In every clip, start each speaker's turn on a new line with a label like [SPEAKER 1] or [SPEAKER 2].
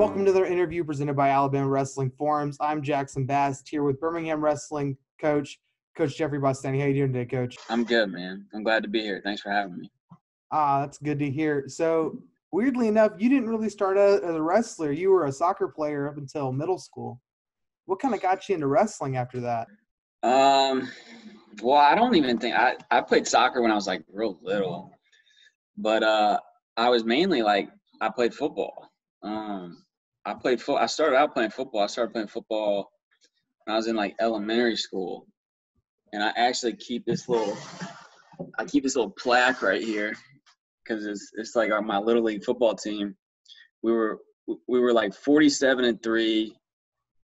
[SPEAKER 1] Welcome to another interview presented by Alabama Wrestling Forums. I'm Jackson Bast here with Birmingham Wrestling Coach Geoffrey Bostany. How you doing today, Coach?
[SPEAKER 2] I'm good, man. I'm glad to be here. Thanks for having me.
[SPEAKER 1] That's good to hear. So, weirdly enough, you didn't really start out as a wrestler. You were a soccer player up until middle school. What kind of got you into wrestling after that?
[SPEAKER 2] Well, I don't even think I played soccer when I was like real little, but I was mainly like I played football. I started out playing football. I started playing football when I was in like elementary school, and I actually keep this little plaque right here because it's like my little league football team. We were like 47-3.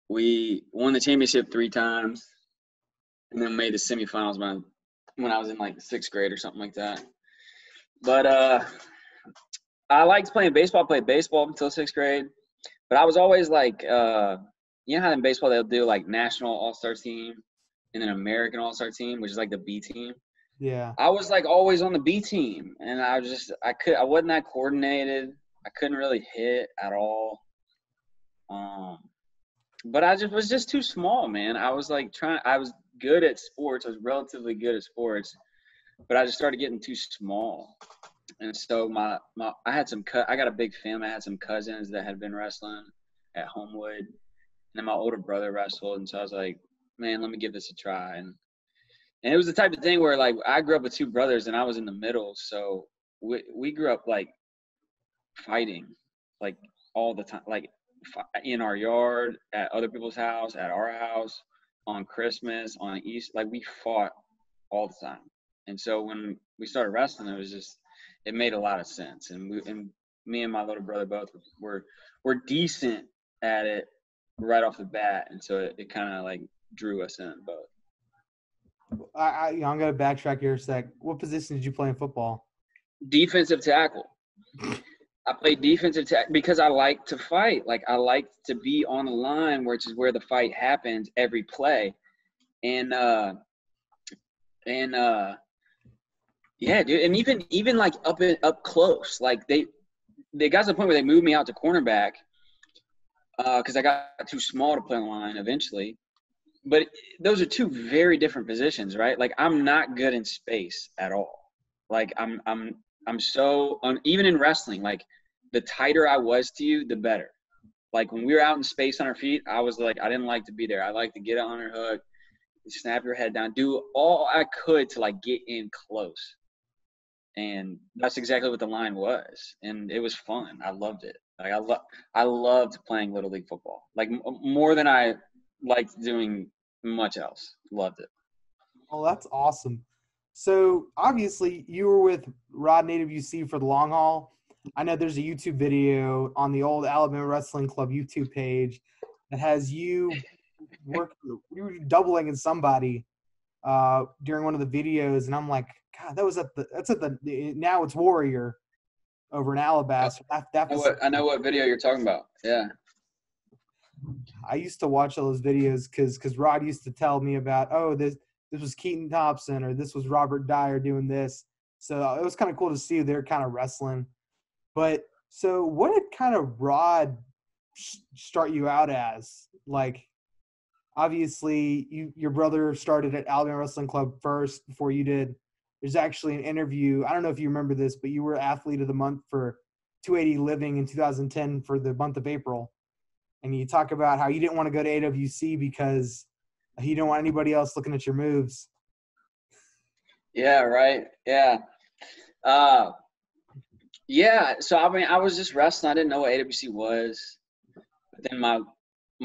[SPEAKER 2] We won the championship 3 times, and then made the semifinals when I was in like 6th grade or something like that. But I liked playing baseball. I played baseball until 6th grade. But I was always like, you know how in baseball they'll do like national all-star team and then American all-star team, which is like the B team.
[SPEAKER 1] Yeah.
[SPEAKER 2] I was like always on the B team, and I wasn't that coordinated. I couldn't really hit at all. But I was just too small, man. I was good at sports. I was relatively good at sports, but I just started getting too small. And so I got a big family. I had some cousins that had been wrestling at Homewood, and then my older brother wrestled. And so I was like, man, let me give this a try. And it was the type of thing where like I grew up with 2 brothers and I was in the middle. So we grew up like fighting like all the time, like in our yard, at other people's house, at our house, on Christmas, on Easter. Like we fought all the time. And so when we started wrestling, it made a lot of sense. And me and my little brother both were decent at it right off the bat. And so it kind of like drew us in both.
[SPEAKER 1] I'm going to backtrack here a sec. What position did you play in football?
[SPEAKER 2] Defensive tackle. I played defensive tackle because I like to fight. Like I like to be on the line, which is where the fight happens every play. And yeah, dude. And even like up close, like they got to the point where they moved me out to cornerback because I got too small to play on the line eventually. But those are 2 very different positions, right? Like I'm not good in space at all. Like I'm so even in wrestling, like the tighter I was to you, the better. Like when we were out in space on our feet, I was like, I didn't like to be there. I like to get on her hook, snap your head down, do all I could to like get in close. And that's exactly what the line was. And it was fun. I loved it. Like I loved playing Little League football, like more than I liked doing much else. Loved it.
[SPEAKER 1] Oh, that's awesome. So obviously you were with Rod Native UC for the long haul. I know there's a YouTube video on the old Alabama Wrestling Club YouTube page that has you were doubling in somebody during one of the videos, and I'm like, God, that's at the now it's Warrior over in Alabaster.
[SPEAKER 2] I know what video you're talking about. Yeah.
[SPEAKER 1] I used to watch all those videos because Rod used to tell me about, oh, this was Keaton Thompson or this was Robert Dyer doing this. So it was kind of cool to see they're kind of wrestling. But so what did kind of Rod start you out as? Like, obviously, your brother started at Alabama Wrestling Club first before you did. There's actually an interview. I don't know if you remember this, but you were Athlete of the Month for 280 Living in 2010 for the month of April. And you talk about how you didn't want to go to AWC because you don't want anybody else looking at your moves.
[SPEAKER 2] Yeah, right. Yeah. Yeah. So, I mean, I was just wrestling. I didn't know what AWC was. But then my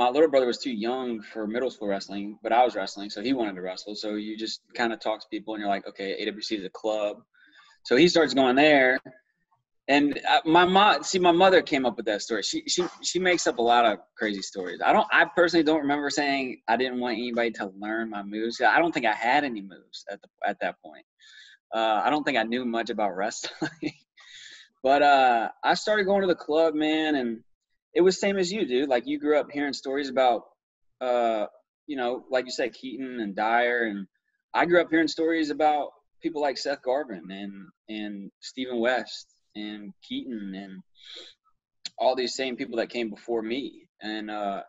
[SPEAKER 2] little brother was too young for middle school wrestling, but I was wrestling, so he wanted to wrestle. So you just kind of talk to people, and you're like, okay, AWC is a club. So he starts going there. And my mother came up with that story. She makes up a lot of crazy stories. I personally don't remember saying I didn't want anybody to learn my moves. I don't think I had any moves at that point. I don't think I knew much about wrestling. But I started going to the club, man, and it was same as you, dude. Like you grew up hearing stories about, like you said, Keaton and Dyer, and I grew up hearing stories about people like Seth Garvin and Stephen West and Keaton all these same people that came before me. And I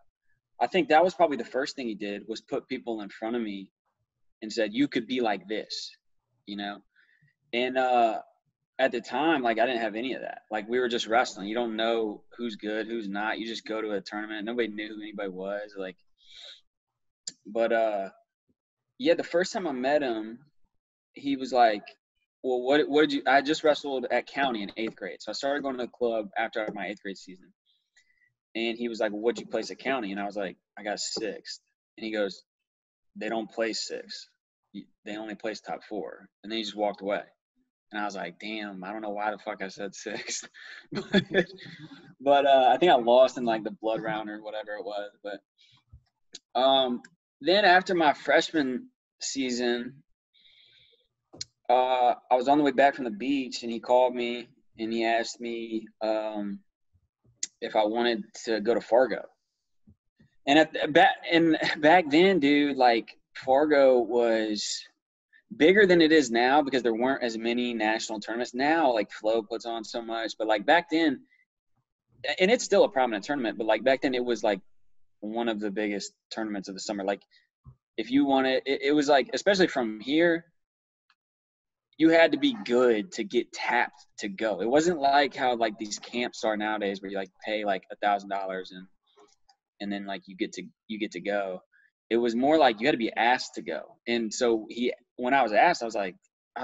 [SPEAKER 2] think that was probably the first thing he did, was put people in front of me and said, you could be like this, you know? And at the time, like, I didn't have any of that. Like, we were just wrestling. You don't know who's good, who's not. You just go to a tournament. Nobody knew who anybody was. Like, but yeah, the first time I met him, he was like, well, what did you – I just wrestled at County in 8th grade. So I started going to the club after my 8th grade season. And he was like, well, what'd you place at County? And I was like, I got 6th. And he goes, they don't place 6. They only place top 4. And then he just walked away. And I was like, damn, I don't know why the fuck I said 6. but I think I lost in, like, the blood round or whatever it was. But then after my freshman season, I was on the way back from the beach, and he called me, and he asked me if I wanted to go to Fargo. And back then, dude, like, Fargo was bigger than it is now because there weren't as many national tournaments. Now, like, Flow puts on so much, but, like, back then, and it's still a prominent tournament, but, like, back then it was, like, one of the biggest tournaments of the summer. Like, if you wanted, it was like, especially from here, you had to be good to get tapped to go. It wasn't like how, like, these camps are nowadays where you, like, pay like $1,000 and then, like, you get to go. It was more like you had to be asked to go. And so when I was asked, I was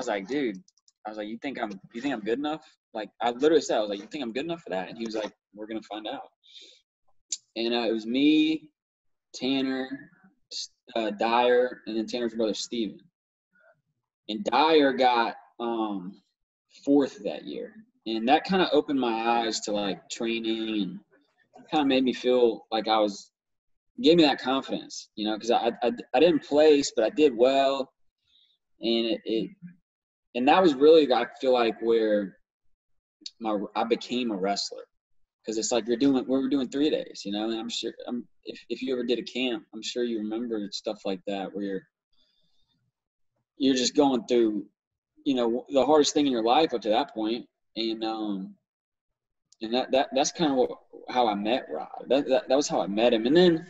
[SPEAKER 2] like, dude, you think I'm good enough? Like, I literally said, I was like, you think I'm good enough for that? And he was like, we're gonna find out. And it was me, Tanner, Dyer, and then Tanner's brother Steven. And Dyer got 4th that year. And that kind of opened my eyes to, like, training, and kind of made me feel like gave me that confidence, you know, because I didn't place, but I did well. And and that was really, I feel like, where I became a wrestler. Because it's like we were doing 3 days, you know, and I'm sure if you ever did a camp, I'm sure you remember stuff like that where you're just going through, you know, the hardest thing in your life up to that point. And that's kind of how I met Rob. That was how I met him. And then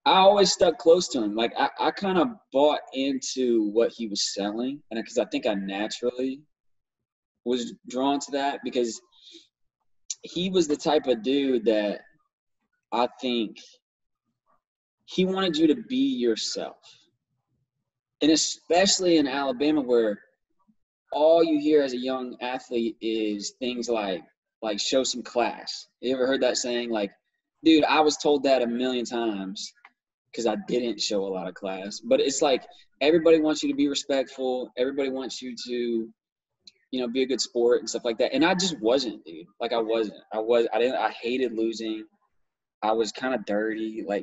[SPEAKER 2] I always stuck close to him. Like, I kind of bought into what he was selling, and because I think I naturally was drawn to that, because he was the type of dude that I think he wanted you to be yourself. And especially in Alabama, where all you hear as a young athlete is things like show some class. You ever heard that saying? Like, dude, I was told that a million times because I didn't show a lot of class. But it's like everybody wants you to be respectful. Everybody wants you to, you know, be a good sport and stuff like that. And I just wasn't, dude. Like, I hated losing. I was kind of dirty. I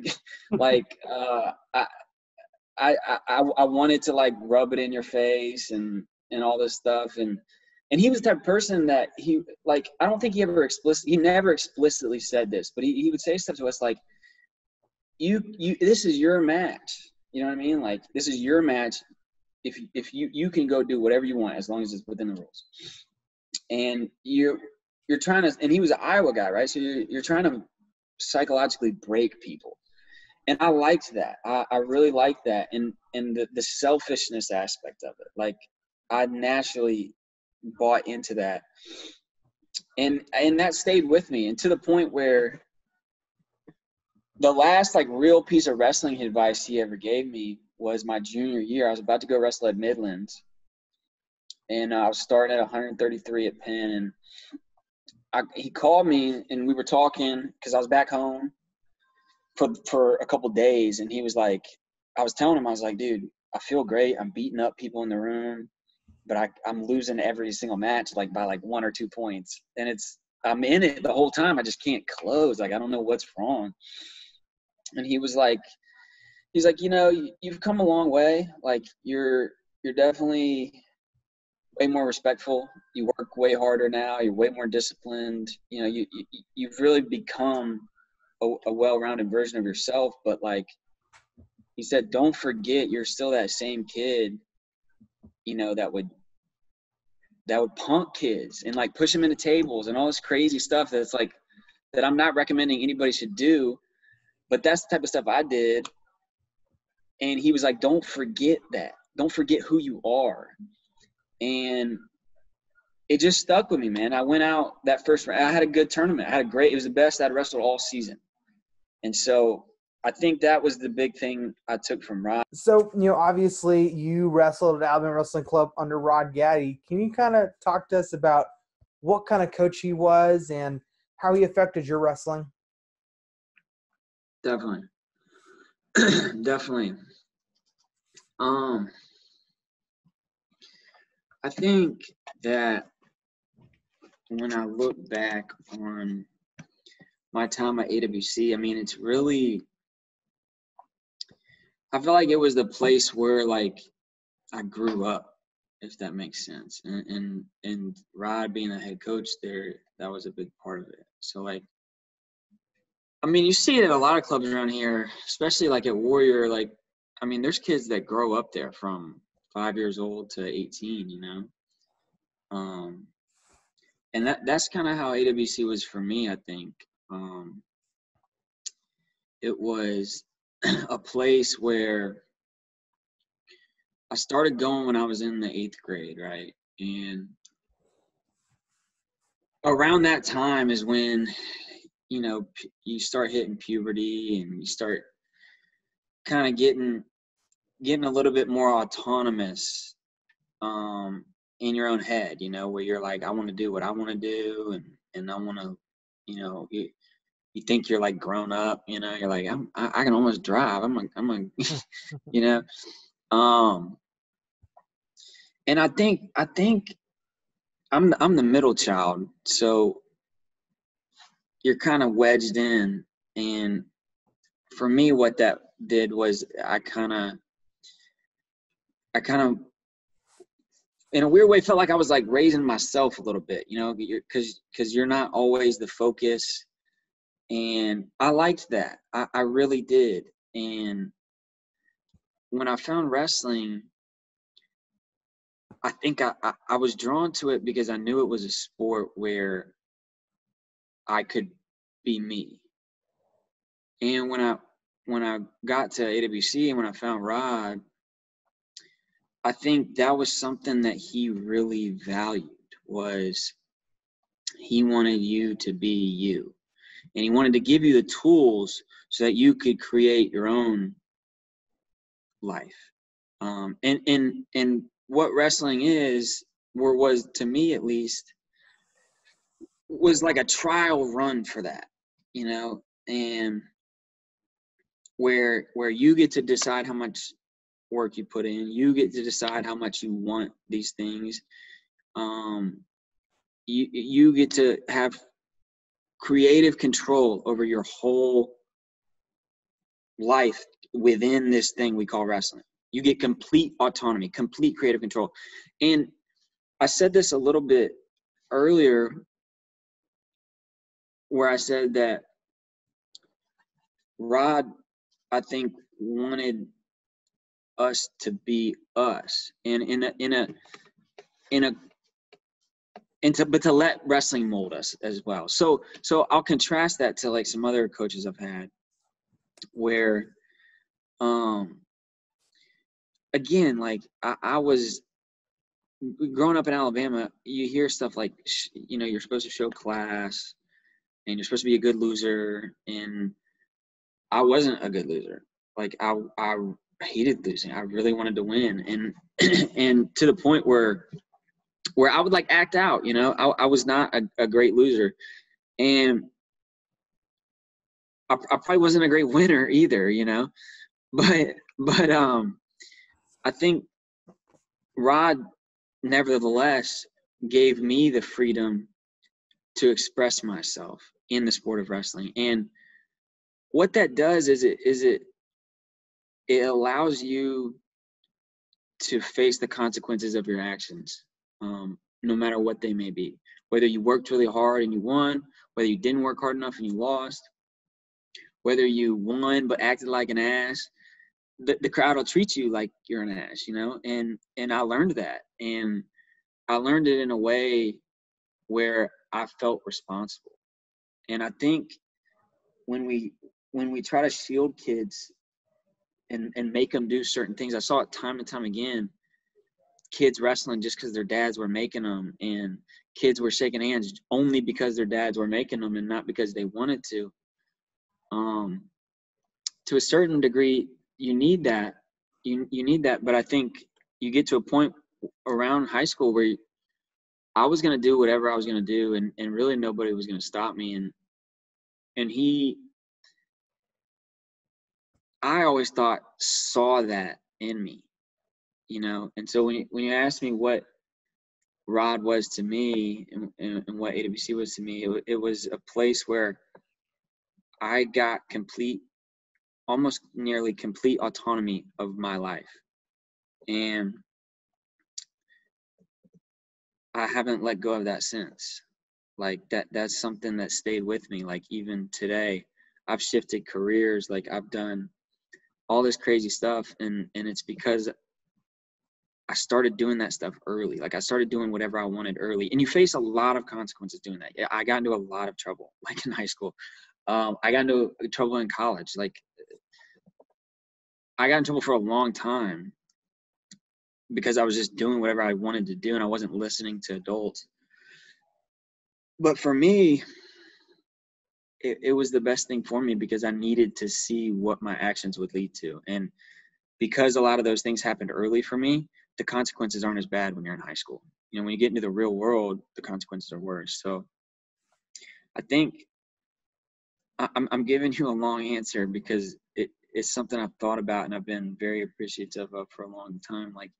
[SPEAKER 2] wanted to, like, rub it in your face and all this stuff. And he was the type of person that he, like, I don't think he never explicitly said this, but he would say stuff to us like, this is your match. You know what I mean? Like, this is your match. If you can go do whatever you want as long as it's within the rules. And you're trying to, and he was an Iowa guy, right? So you're trying to psychologically break people. And I liked that. I really liked that. And the selfishness aspect of it. Like, I naturally bought into that. And that stayed with me. And to the point where the last, like, real piece of wrestling advice he ever gave me was my junior year. I was about to go wrestle at Midlands. And I was starting at 133 at Penn. And he called me, and we were talking because I was back home for a couple days. And he was like, I was telling him, I was like, dude, I feel great. I'm beating up people in the room, but I'm losing every single match, like, by like 1 or 2 points. And I'm in it the whole time. I just can't close. Like, I don't know what's wrong. And he's like, you know, you've come a long way. Like, you're definitely way more respectful. You work way harder now. You're way more disciplined. You know, you've really become a well-rounded version of yourself. But, like, he said, don't forget you're still that same kid, you know, that would punk kids and, like, push them into tables and all this crazy stuff that's, like, that I'm not recommending anybody should do, but that's the type of stuff I did. And he was like, don't forget that. Don't forget who you are. And it just stuck with me, man. I went out that first round. I had a good tournament. It was the best I'd wrestled all season. And so I think that was the big thing I took from Rod.
[SPEAKER 1] So, obviously you wrestled at Alabama Wrestling Club under Rod Gaddy. Can you kind of talk to us about what kind of coach he was and how he affected your wrestling?
[SPEAKER 2] Definitely. Definitely. I think that when I look back on my time at AWC, I mean, it's really, I feel like it was the place where like I grew up, if that makes sense. And Rod being the head coach there, that was a big part of it. So like, I mean, you see it at a lot of clubs around here, especially like at Warrior. Like, I mean, there's kids that grow up there from 5 years old to 18, you know? And that's kind of how AWC was for me, I think. It was a place where I started going when I was in the 8th grade, right? And around that time is when, you know, you start hitting puberty and you start kind of getting a little bit more autonomous in your own head, you know, where you're like, I want to do what I want to do, and I want to, you know, you think you're like grown up, you know, you're like, I can almost drive. I'm a you know, and I think I'm the middle child, so you're kind of wedged in, and for me, what that did was I kind of in a weird way felt like I was like raising myself a little bit, you know, because you're not always the focus. And I liked that. I really did. And when I found wrestling, I think I was drawn to it because I knew it was a sport where I could be me. And when I got to AWC and when I found Rod, I think that was something that he really valued, was he wanted you to be you. And he wanted to give you the tools so that you could create your own life. And what wrestling is, or was to me at least, was like a trial run for that, you know, and where you get to decide how much work you put in, you get to decide how much you want these things. You get to have creative control over your whole life within this thing we call wrestling. You get complete autonomy, complete creative control. And I said this a little bit earlier where I said that Rod, I think, wanted us to be us, but to let wrestling mold us as well. So I'll contrast that to like some other coaches I've had where, again, like I was growing up in Alabama, you hear stuff like, you know, you're supposed to show class and you're supposed to be a good loser. And I wasn't a good loser. Like I hated losing. I really wanted to win. And, and to the point where I would like act out, you know, I was not a great loser. And I probably wasn't a great winner either, you know, but I think Rod nevertheless gave me the freedom to express myself in the sport of wrestling. And what that does is it allows you to face the consequences of your actions, no matter what they may be. Whether you worked really hard and you won, whether you didn't work hard enough and you lost, whether you won but acted like an ass, the crowd will treat you like you're an ass, you know? And I learned that. And I learned it in a way where I felt responsible. And I think when we try to shield kids and make them do certain things, I saw it time and time again, kids wrestling just because their dads were making them, and kids were shaking hands only because their dads were making them and not because they wanted to. To a certain degree, you need that. You need that, but I think you get to a point around high school where I was going to do whatever I was going to do, and really nobody was going to stop me. And I always thought saw that in me, you know. And so when you ask me what Rod was to me and what AWC was to me, it was a place where I got almost nearly complete autonomy of my life. And I haven't let go of that since. Like that's something that stayed with me. Like even today, I've shifted careers. Like I've done all this crazy stuff. And it's because I started doing that stuff early. Like I started doing whatever I wanted early. And you face a lot of consequences doing that. Yeah, I got into a lot of trouble, like in high school. I got into trouble in college. Like I got in trouble for a long time because I was just doing whatever I wanted to do and I wasn't listening to adults. But for me, it was the best thing for me because I needed to see what my actions would lead to. And because a lot of those things happened early for me, the consequences aren't as bad when you're in high school. You know, when you get into the real world, the consequences are worse. So I think I'm giving you a long answer because it's something I've thought about and I've been very appreciative of for a long time. Like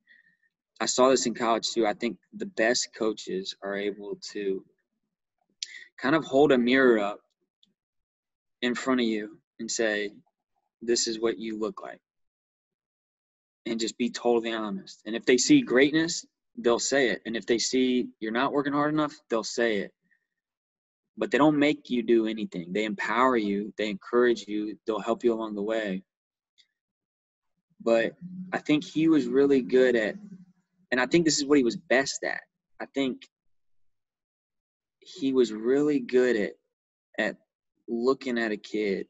[SPEAKER 2] I saw this in college too. I think the best coaches are able to kind of hold a mirror up in front of you and say, this is what you look like. And just be totally honest. And if they see greatness, they'll say it. And if they see you're not working hard enough, they'll say it. But they don't make you do anything. They empower you. They encourage you. They'll help you along the way. But I think he was really good at, and I think this is what he was best at. I think he was really good at looking at a kid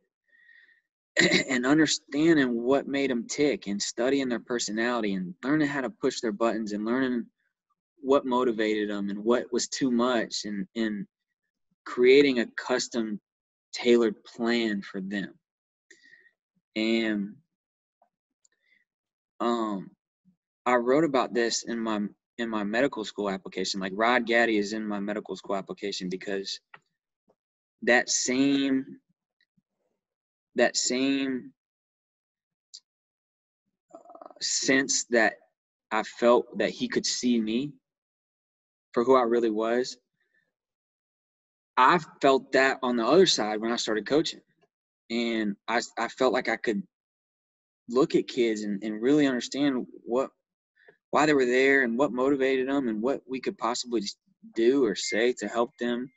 [SPEAKER 2] and understanding what made them tick and studying their personality and learning how to push their buttons and learning what motivated them and what was too much and creating a custom tailored plan for them. And I wrote about this in my medical school application. Like Rod Gaddy is in my medical school application because that same sense that I felt that he could see me for who I really was, I felt that on the other side when I started coaching. And I felt like I could look at kids and really understand why they were there and what motivated them and what we could possibly do or say to help them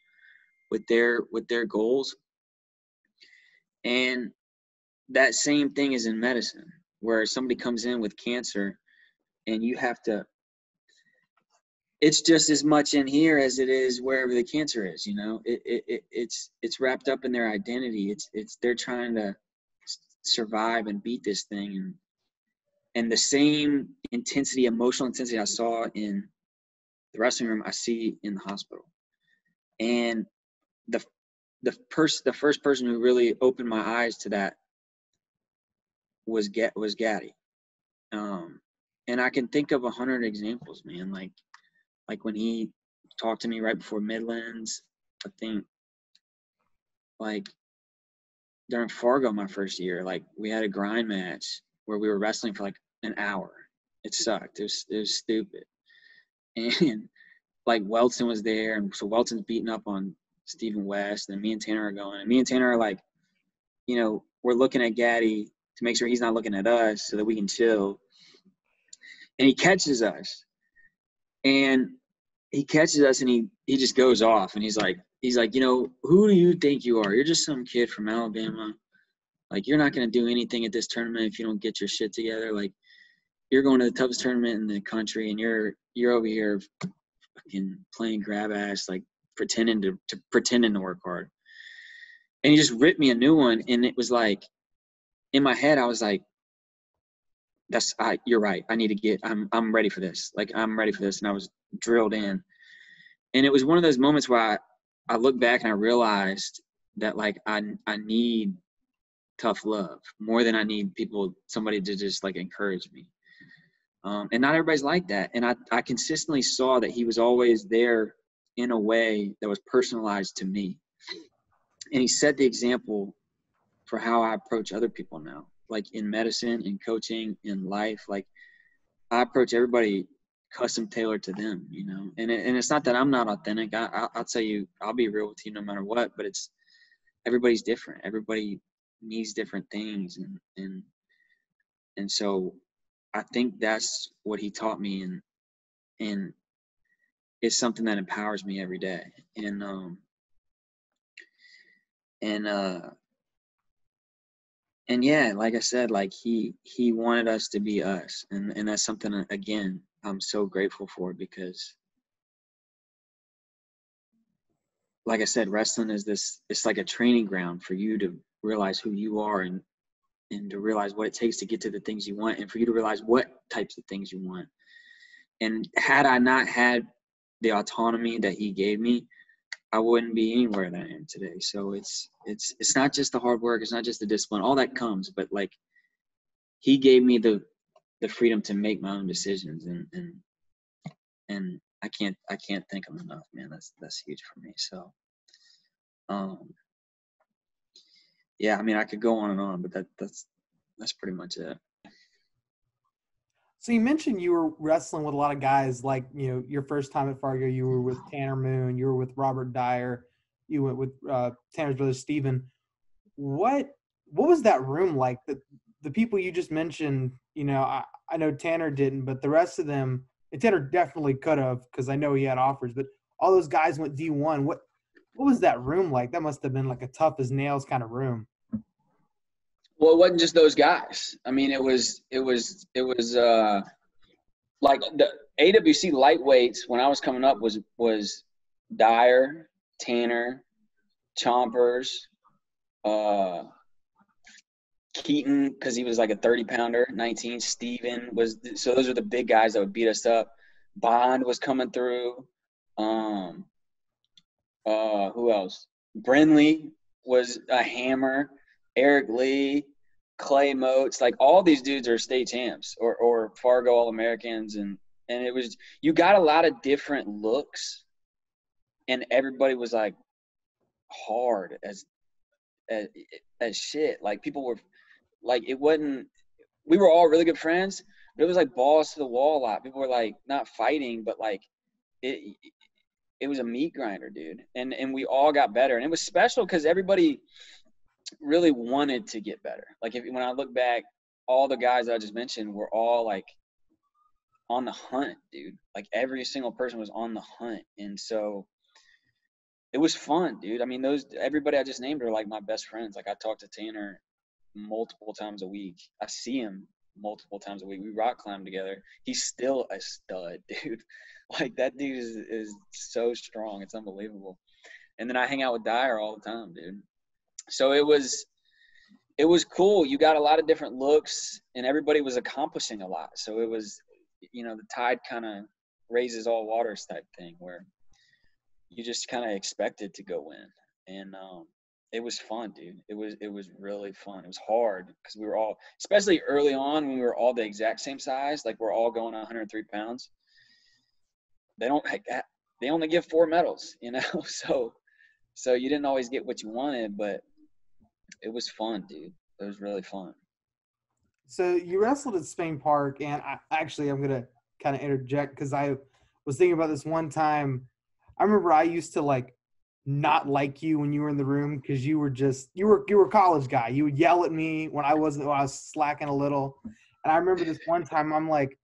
[SPEAKER 2] with their goals. And that same thing is in medicine, where somebody comes in with cancer and you have to, it's just as much in here as it is wherever the cancer is, you know. It's wrapped up in their identity. It's they're trying to survive and beat this thing, and the same intensity, emotional intensity I saw in the wrestling room, I see in the hospital. And the first person who really opened my eyes to that was Gaddy. And I can think of 100 examples, man. Like when he talked to me right before Midlands, I think like during Fargo my first year, like we had a grind match where we were wrestling for like an hour. It sucked. It was stupid. And like Welton was there, and so Welton's beating up on Stephen West, and me and Tanner are going. And me and Tanner are like, you know, we're looking at Gaddy to make sure he's not looking at us so that we can chill. And he catches us. And he catches us and he just goes off. And he's like, you know, who do you think you are? You're just some kid from Alabama. Like, you're not going to do anything at this tournament if you don't get your shit together. Like, you're going to the toughest tournament in the country, and you're over here fucking playing grab ass, like pretending to work hard. And he just ripped me a new one. And it was like, in my head, I was like, you're right. I'm ready for this. Like, I'm ready for this. And I was drilled in. And it was one of those moments where I look back and I realized that, like, I need tough love more than I need somebody to just, like, encourage me. And not everybody's like that. And I consistently saw that he was always there in a way that was personalized to me. And he set the example for how I approach other people now, like in medicine, in coaching, in life. Like, I approach everybody custom tailored to them, you know. And it's not that I'm not authentic. I'll tell you, I'll be real with you no matter what. But it's everybody's different. Everybody needs different things, and so I think that's what he taught me, and it's something that empowers me every day. And yeah, like I said, like he wanted us to be us, and that's something, again, I'm so grateful for, because, like I said, wrestling is it's like a training ground for you to realize who you are, and to realize what it takes to get to the things you want, and for you to realize what types of things you want. And had I not had the autonomy that he gave me, I wouldn't be anywhere that I am today. So it's not just the hard work, it's not just the discipline, all that comes, but, like, he gave me the freedom to make my own decisions, and I can't thank him enough, man. That's huge for me. So yeah, I mean, I could go on and on, but that's pretty much it.
[SPEAKER 1] So you mentioned you were wrestling with a lot of guys, like, you know, your first time at Fargo, you were with Tanner Moon, you were with Robert Dyer, you went with Tanner's brother Steven. What was that room like? The people you just mentioned, you know, I know Tanner didn't, but the rest of them, and Tanner definitely could have, because I know he had offers, but all those guys went D1. What was that room like? That must have been like a tough as nails kind of room.
[SPEAKER 2] Well, it wasn't just those guys. I mean, it was like the AWC lightweights when I was coming up was Dyer, Tanner, Chompers, Keaton, because he was like a 30-pounder, 19. Steven was – so those are the big guys that would beat us up. Bond was coming through. Who else? Brinley was a hammer. Eric Lee, Clay Moats. Like, all these dudes are state champs or Fargo All-Americans. And it was – you got a lot of different looks, and everybody was, like, hard as shit. Like, people were – like, it wasn't – we were all really good friends, but it was like balls to the wall a lot. People were, like, not fighting, but, like, it was a meat grinder, dude. And we all got better. And it was special because everybody really wanted to get better. Like, when I look back, all the guys that I just mentioned were all, like, on the hunt, dude. Like, every single person was on the hunt. And so it was fun, dude. I mean, everybody I just named are, like, my best friends. Like, I talk to Tanner multiple times a week. I see him multiple times a week. We rock climb together. He's still a stud, dude. Like, that dude is so strong. It's unbelievable. And then I hang out with Dyer all the time, dude. So it was cool. You got a lot of different looks, and everybody was accomplishing a lot. So it was, you know, the tide kind of raises all waters type thing, where you just kind of expected to go win. And it was fun, dude. It was really fun. It was hard because we were all, especially early on when we were all the exact same size, like we're all going 103 pounds. They only give 4 medals, you know? So you didn't always get what you wanted, but it was fun, dude. It was really fun.
[SPEAKER 1] So you wrestled at Spain Park, and I'm going to kind of interject because I was thinking about this one time. I remember I used to, like, not like you when you were in the room because you were a college guy. You would yell at me when I was slacking a little. And I remember this one time I'm like,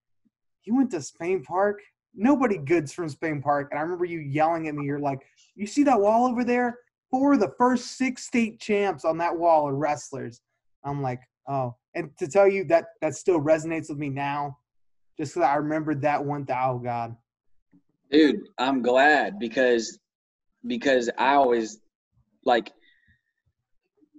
[SPEAKER 1] you went to Spain Park? Nobody good's from Spain Park. And I remember you yelling at me. You're like, you see that wall over there? 4 of the first 6 state champs on that wall are wrestlers. I'm like, oh. And to tell you that still resonates with me now, just because I remembered that one. Oh, God.
[SPEAKER 2] Dude, I'm glad because I always, like,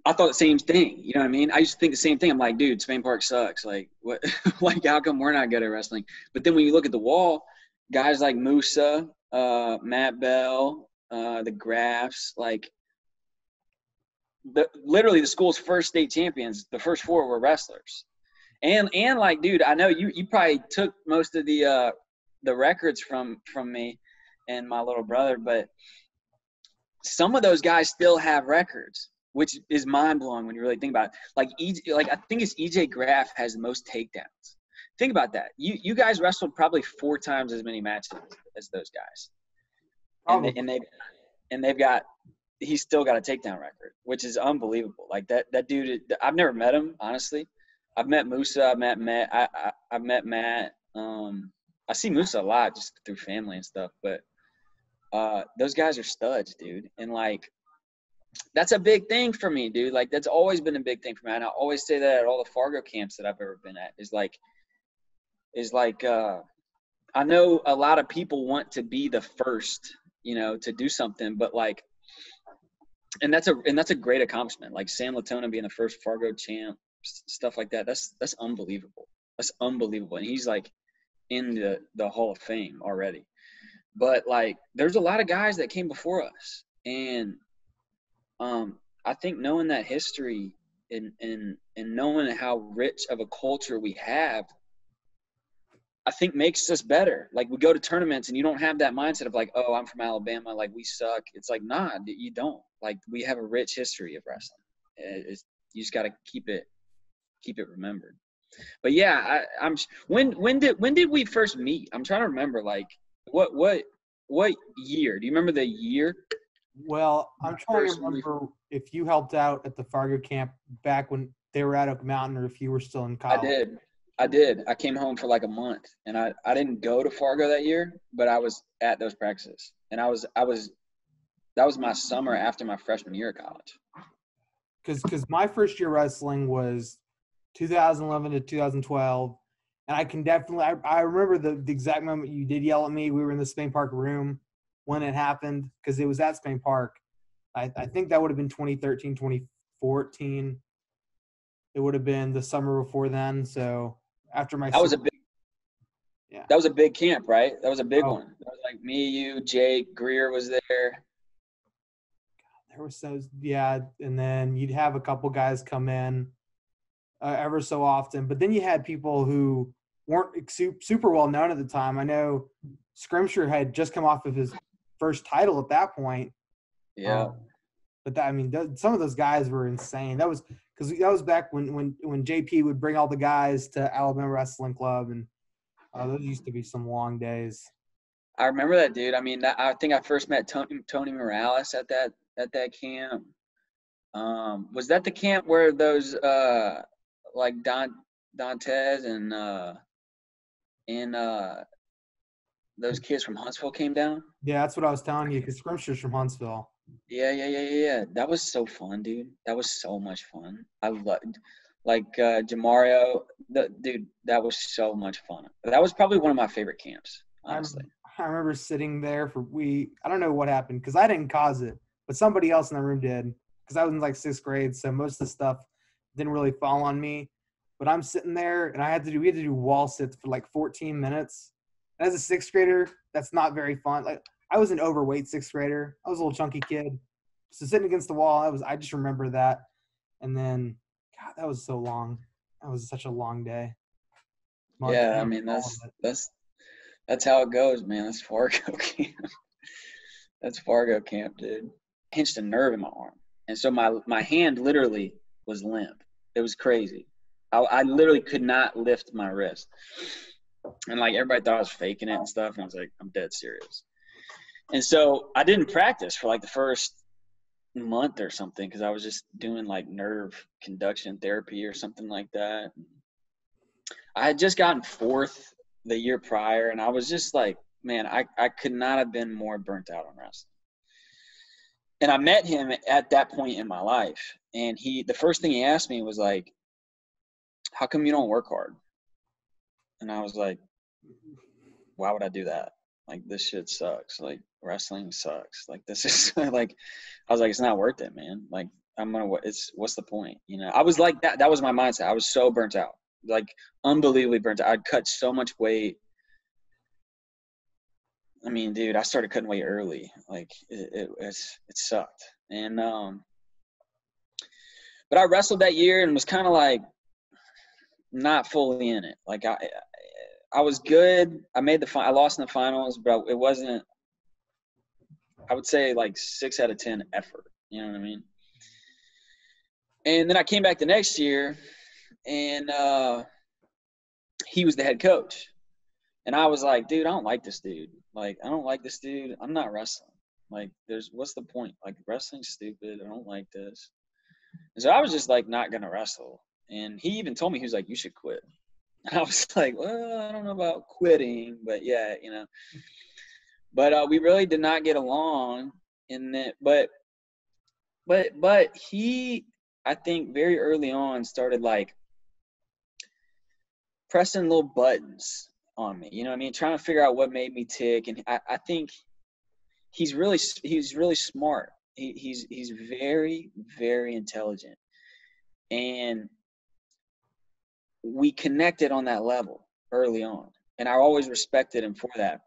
[SPEAKER 2] I thought the same thing. You know what I mean? I used to think the same thing. I'm like, dude, Spain Park sucks. Like, what? Like, how come we're not good at wrestling? But then when you look at the wall, guys like Musa, Matt Bell, the Graffs, like, literally the school's first state champions, the first 4 were wrestlers. And like, dude, I know you probably took most of the records from me and my little brother, but some of those guys still have records, which is mind blowing when you really think about it. Like I think it's EJ Graff has the most takedowns. Think about that. You guys wrestled probably 4 times as many matches as those guys, and they've got, he's still got a takedown record, which is unbelievable. Like that dude. I've never met him, honestly. I've met Musa. I've met Matt. I've met Matt. I see Musa a lot just through family and stuff, but those guys are studs, dude. And like, that's a big thing for me, dude. Like, that's always been a big thing for me. And I always say that at all the Fargo camps that I've ever been at is like, I know a lot of people want to be the first, to do something, but like, and that's a great accomplishment. Like Sam Latona being the first Fargo champ, stuff like that. That's unbelievable. That's unbelievable. And he's like in the Hall of Fame already. But like, there's a lot of guys that came before us, and I think knowing that history and knowing how rich of a culture we have, I think makes us better. Like, we go to tournaments and you don't have that mindset of like, oh, I'm from Alabama, like we suck. It's like, nah, you don't. Like, we have a rich history of wrestling. You just got to keep it remembered. But yeah, when did we first meet? I'm trying to remember. Like, what year? Do you remember the year?
[SPEAKER 1] Well, I'm trying to remember if you helped out at the Fargo camp back when they were at Oak Mountain, or if you were still in college.
[SPEAKER 2] I did. I came home for like a month, and I didn't go to Fargo that year, but I was at those practices, and that was my summer after my freshman year of college.
[SPEAKER 1] Because my first year wrestling was 2011 to 2012, and I can definitely I remember the exact moment you did yell at me. We were in the Spain Park room when it happened, because it was at Spain Park. I think that would have been 2013, 2014. It would have been the summer before then. So after my
[SPEAKER 2] that was a big camp, right? That was a big one. That was like me, you, Jake, Greer was there.
[SPEAKER 1] There was and then you'd have a couple guys come in ever so often, but then you had people who weren't super well known at the time. I know Scrimsher had just come off of his first title at that point.
[SPEAKER 2] Yeah.
[SPEAKER 1] But some of those guys were insane. That was back when JP would bring all the guys to Alabama Wrestling Club, and those used to be some long days.
[SPEAKER 2] I remember that, dude. I mean, I think I first met Tony Morales at that camp. Was that the camp where those like Dantes and those kids from Huntsville came down?
[SPEAKER 1] Yeah, that's what I was telling you, because Scrimsher's from Huntsville.
[SPEAKER 2] Yeah. That was so fun, dude. That was so much fun. I loved, like, Jamario. Dude, that was so much fun. That was probably one of my favorite camps, honestly.
[SPEAKER 1] I remember sitting there I don't know what happened, because I didn't cause it, but somebody else in the room did, because I was in like 6th grade, so most of the stuff didn't really fall on me. But I'm sitting there, and we had to do wall sits for like 14 minutes. And as a 6th grader, that's not very fun. Like, I was an overweight 6th grader. I was a little chunky kid. So sitting against the wall, I just remember that. And then, God, that was so long. That was such a long day.
[SPEAKER 2] Yeah, I mean, that's how it goes, man. That's Fargo camp. That's Fargo camp, dude. I pinched a nerve in my arm, and so my hand literally was limp. It was crazy. I literally could not lift my wrist, and like, everybody thought I was faking it and stuff. And I was like, I'm dead serious. And so I didn't practice for like the first month or something, because I was just doing like nerve conduction therapy or something like that. I had just gotten 4th the year prior, and I was just like, man, I could not have been more burnt out on wrestling. And I met him at that point in my life, and the first thing he asked me was like, how come you don't work hard? And I was like, why would I do that? Like, this shit sucks. Like, wrestling sucks. Like, this is like, I was like, it's not worth it, man. Like, what's the point? You know, I was like that. That was my mindset. I was so burnt out, like unbelievably burnt out. I'd cut so much weight. I mean, dude, I started cutting weight early. Like it sucked. And, but I wrestled that year and was kind of like not fully in it. Like I was good. I lost in the finals, but it wasn't, I would say like 6 out of 10 effort. You know what I mean? And then I came back the next year, and he was the head coach. And I was like, dude, I don't like this dude. Like, I don't like this dude. I'm not wrestling. Like, what's the point? Like, wrestling's stupid. I don't like this. And so I was just like not gonna wrestle. And he even told me, he was like, you should quit. And I was like, well, I don't know about quitting, but yeah, you know. But we really did not get along in that. But he, I think, very early on started like pressing little buttons on me. You know what I mean? Trying to figure out what made me tick. And I think he's really smart. He's very, very intelligent. And we connected on that level early on. And I always respected him for that.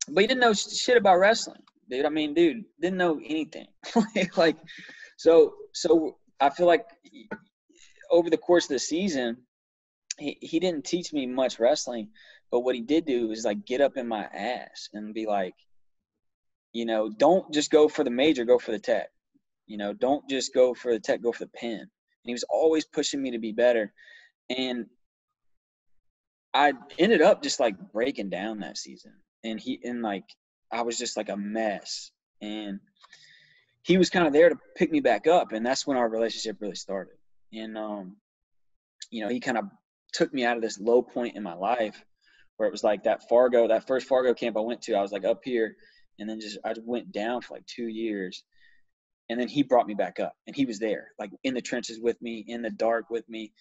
[SPEAKER 2] But he didn't know shit about wrestling, dude. I mean, dude, didn't know anything. Like, so I feel like over the course of the season, he didn't teach me much wrestling, but what he did do is like get up in my ass and be like, you know, don't just go for the major, go for the tech. You know, don't just go for the tech, go for the pin. And he was always pushing me to be better. And I ended up just like breaking down that season. And I was just like a mess. And he was kind of there to pick me back up. And that's when our relationship really started. And, you know, he kind of took me out of this low point in my life where it was like that first Fargo camp I went to, I was like up here, and then I went down for like 2 years. And then he brought me back up, and he was there, like in the trenches with me, in the dark with me.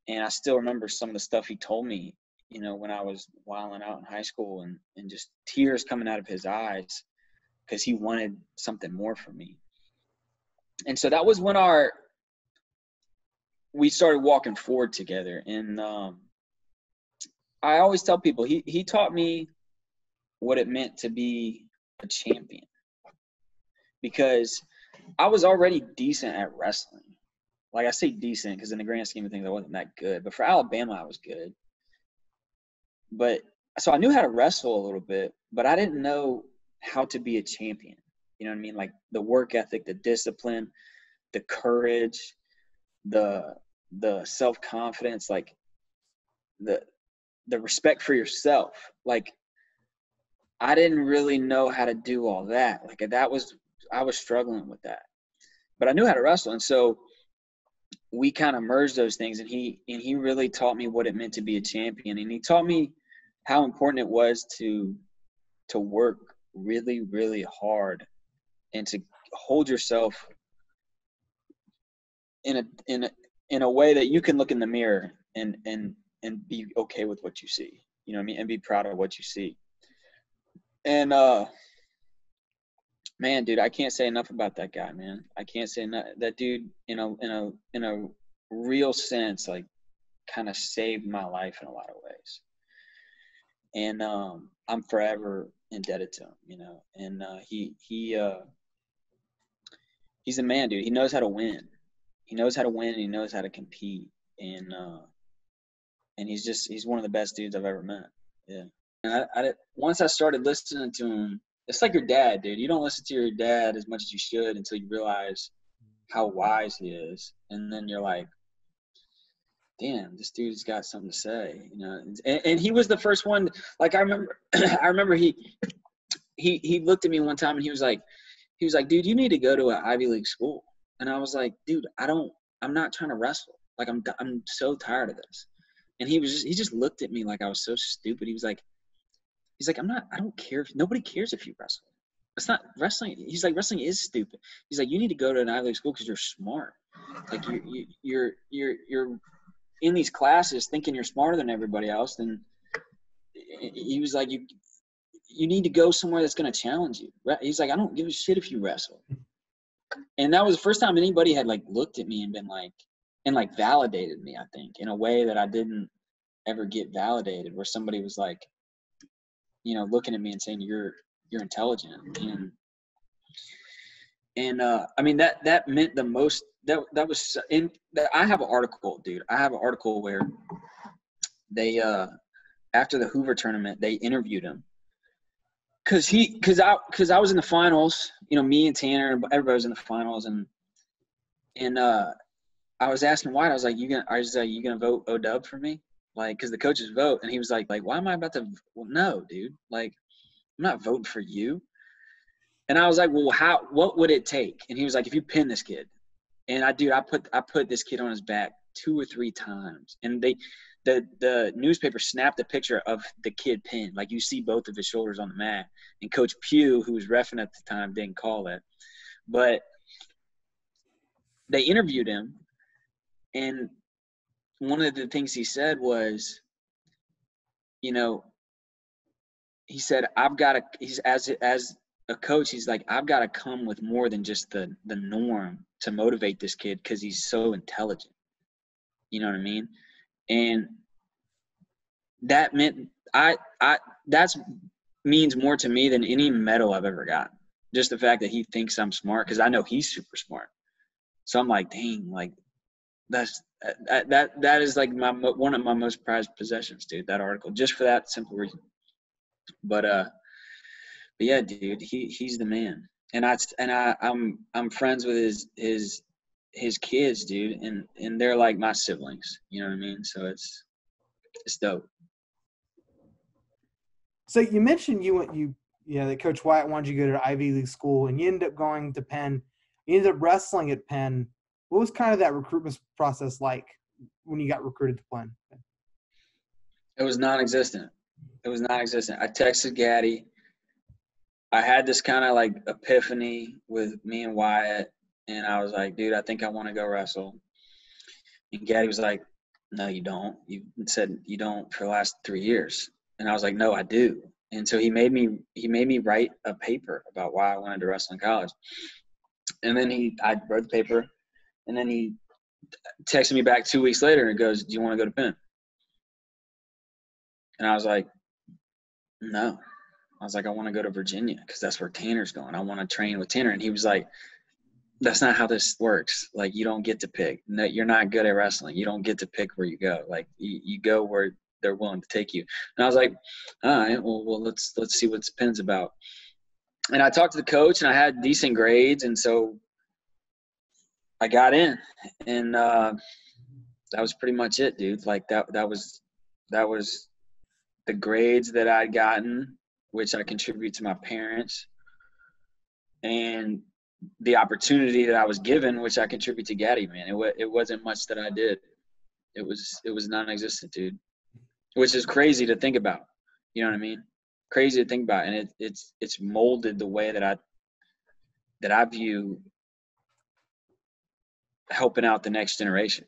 [SPEAKER 2] And I still remember some of the stuff he told me, you know, when I was wilding out in high school, and just tears coming out of his eyes because he wanted something more from me. And so that was when we started walking forward together. And I always tell people he taught me what it meant to be a champion, because I was already decent at wrestling. Like, I say decent because in the grand scheme of things I wasn't that good, but for Alabama I was good. But so I knew how to wrestle a little bit, but I didn't know how to be a champion. You know what I mean? Like the work ethic, the discipline, the courage, the self-confidence, like the respect for yourself. Like, I didn't really know how to do all that. Like I was struggling with that, but I knew how to wrestle. And so we kind of merged those things, and he really taught me what it meant to be a champion. And he taught me how important it was to work really, really hard and to hold yourself in a way that you can look in the mirror and be okay with what you see, you know what I mean? And be proud of what you see. And, man, dude, I can't say enough about that guy, man. I can't say enough. That dude, in a real sense, like, kind of saved my life in a lot of ways. And I'm forever indebted to him, you know. And he's a man, dude. He knows how to win. He knows how to win, and he knows how to compete. And he's one of the best dudes I've ever met. Yeah. And once I started listening to him, it's like your dad, dude. You don't listen to your dad as much as you should until you realize how wise he is. And then you're like, damn, this dude's got something to say, you know. And he was the first one. Like, I remember he looked at me one time and he was like, dude, you need to go to an Ivy League school. And I was like, dude, I'm not trying to wrestle. Like, I'm so tired of this. And he just looked at me like I was so stupid. He's like, I don't care if nobody cares if you wrestle. It's not wrestling. He's like, wrestling is stupid. He's like, you need to go to an Ivy League school because you're smart. Like, you're in these classes thinking you're smarter than everybody else. And he was like, you need to go somewhere that's going to challenge you. He's like, I don't give a shit if you wrestle. And that was the first time anybody had like looked at me and been like, and like validated me, I think, in a way that I didn't ever get validated, where somebody was like, you know, looking at me and saying, you're intelligent. And I mean, that meant the most. That was in. I have an article, dude. I have an article where they after the Hoover tournament, they interviewed him because I was in the finals. You know, me and Tanner, everybody was in the finals, and I was asking White. I was like, you gonna vote O-Dub for me? Like, because the coaches vote, and he was like, why am I about to? Well, no, dude. Like, I'm not voting for you. And I was like, well, what would it take? And he was like, if you pin this kid. And I put this kid on his back 2 or 3 times. And the newspaper snapped a picture of the kid pinned. Like, you see both of his shoulders on the mat. And Coach Pugh, who was reffing at the time, didn't call it. But they interviewed him. And one of the things he said was, you know, he said, as a coach, he's like, I've got to come with more than just the norm to motivate this kid because he's so intelligent. You know what I mean? And that meant that's means more to me than any medal I've ever gotten. Just the fact that he thinks I'm smart, because I know he's super smart. So I'm like, dang, like that is like one of my most prized possessions, dude. That article, just for that simple reason. But yeah, dude, he's the man. And I'm friends with his kids, dude, and they're like my siblings. You know what I mean? So it's dope.
[SPEAKER 1] So you mentioned that Coach Wyatt wanted you to go to Ivy League school, and you ended up going to Penn. You ended up wrestling at Penn. What was kind of that recruitment process like when you got recruited to Penn?
[SPEAKER 2] It was non-existent. I texted Gaddy. I had this kind of like epiphany with me and Wyatt, and I was like, dude, I think I want to go wrestle. And Gaddy was like, no, you don't. You said you don't for the last 3 years. And I was like, no, I do. And so he made me write a paper about why I wanted to wrestle in college. And then I wrote the paper, and then he texted me back 2 weeks later and goes, do you want to go to Penn? And I was like, no. I was like, I want to go to Virginia because that's where Tanner's going. I want to train with Tanner. And he was like, that's not how this works. Like, you don't get to pick. No, you're not good at wrestling. You don't get to pick where you go. Like, you go where they're willing to take you. And I was like, all right, well, let's see what Penn's about. And I talked to the coach, and I had decent grades, and so I got in, and that was pretty much it, dude. Like that was the grades that I'd gotten, which I contribute to my parents, and the opportunity that I was given, which I contribute to Gaddy, man. It wasn't much that I did. It was non-existent, dude, which is crazy to think about. You know what I mean? Crazy to think about. And it's molded the way that I view helping out the next generation.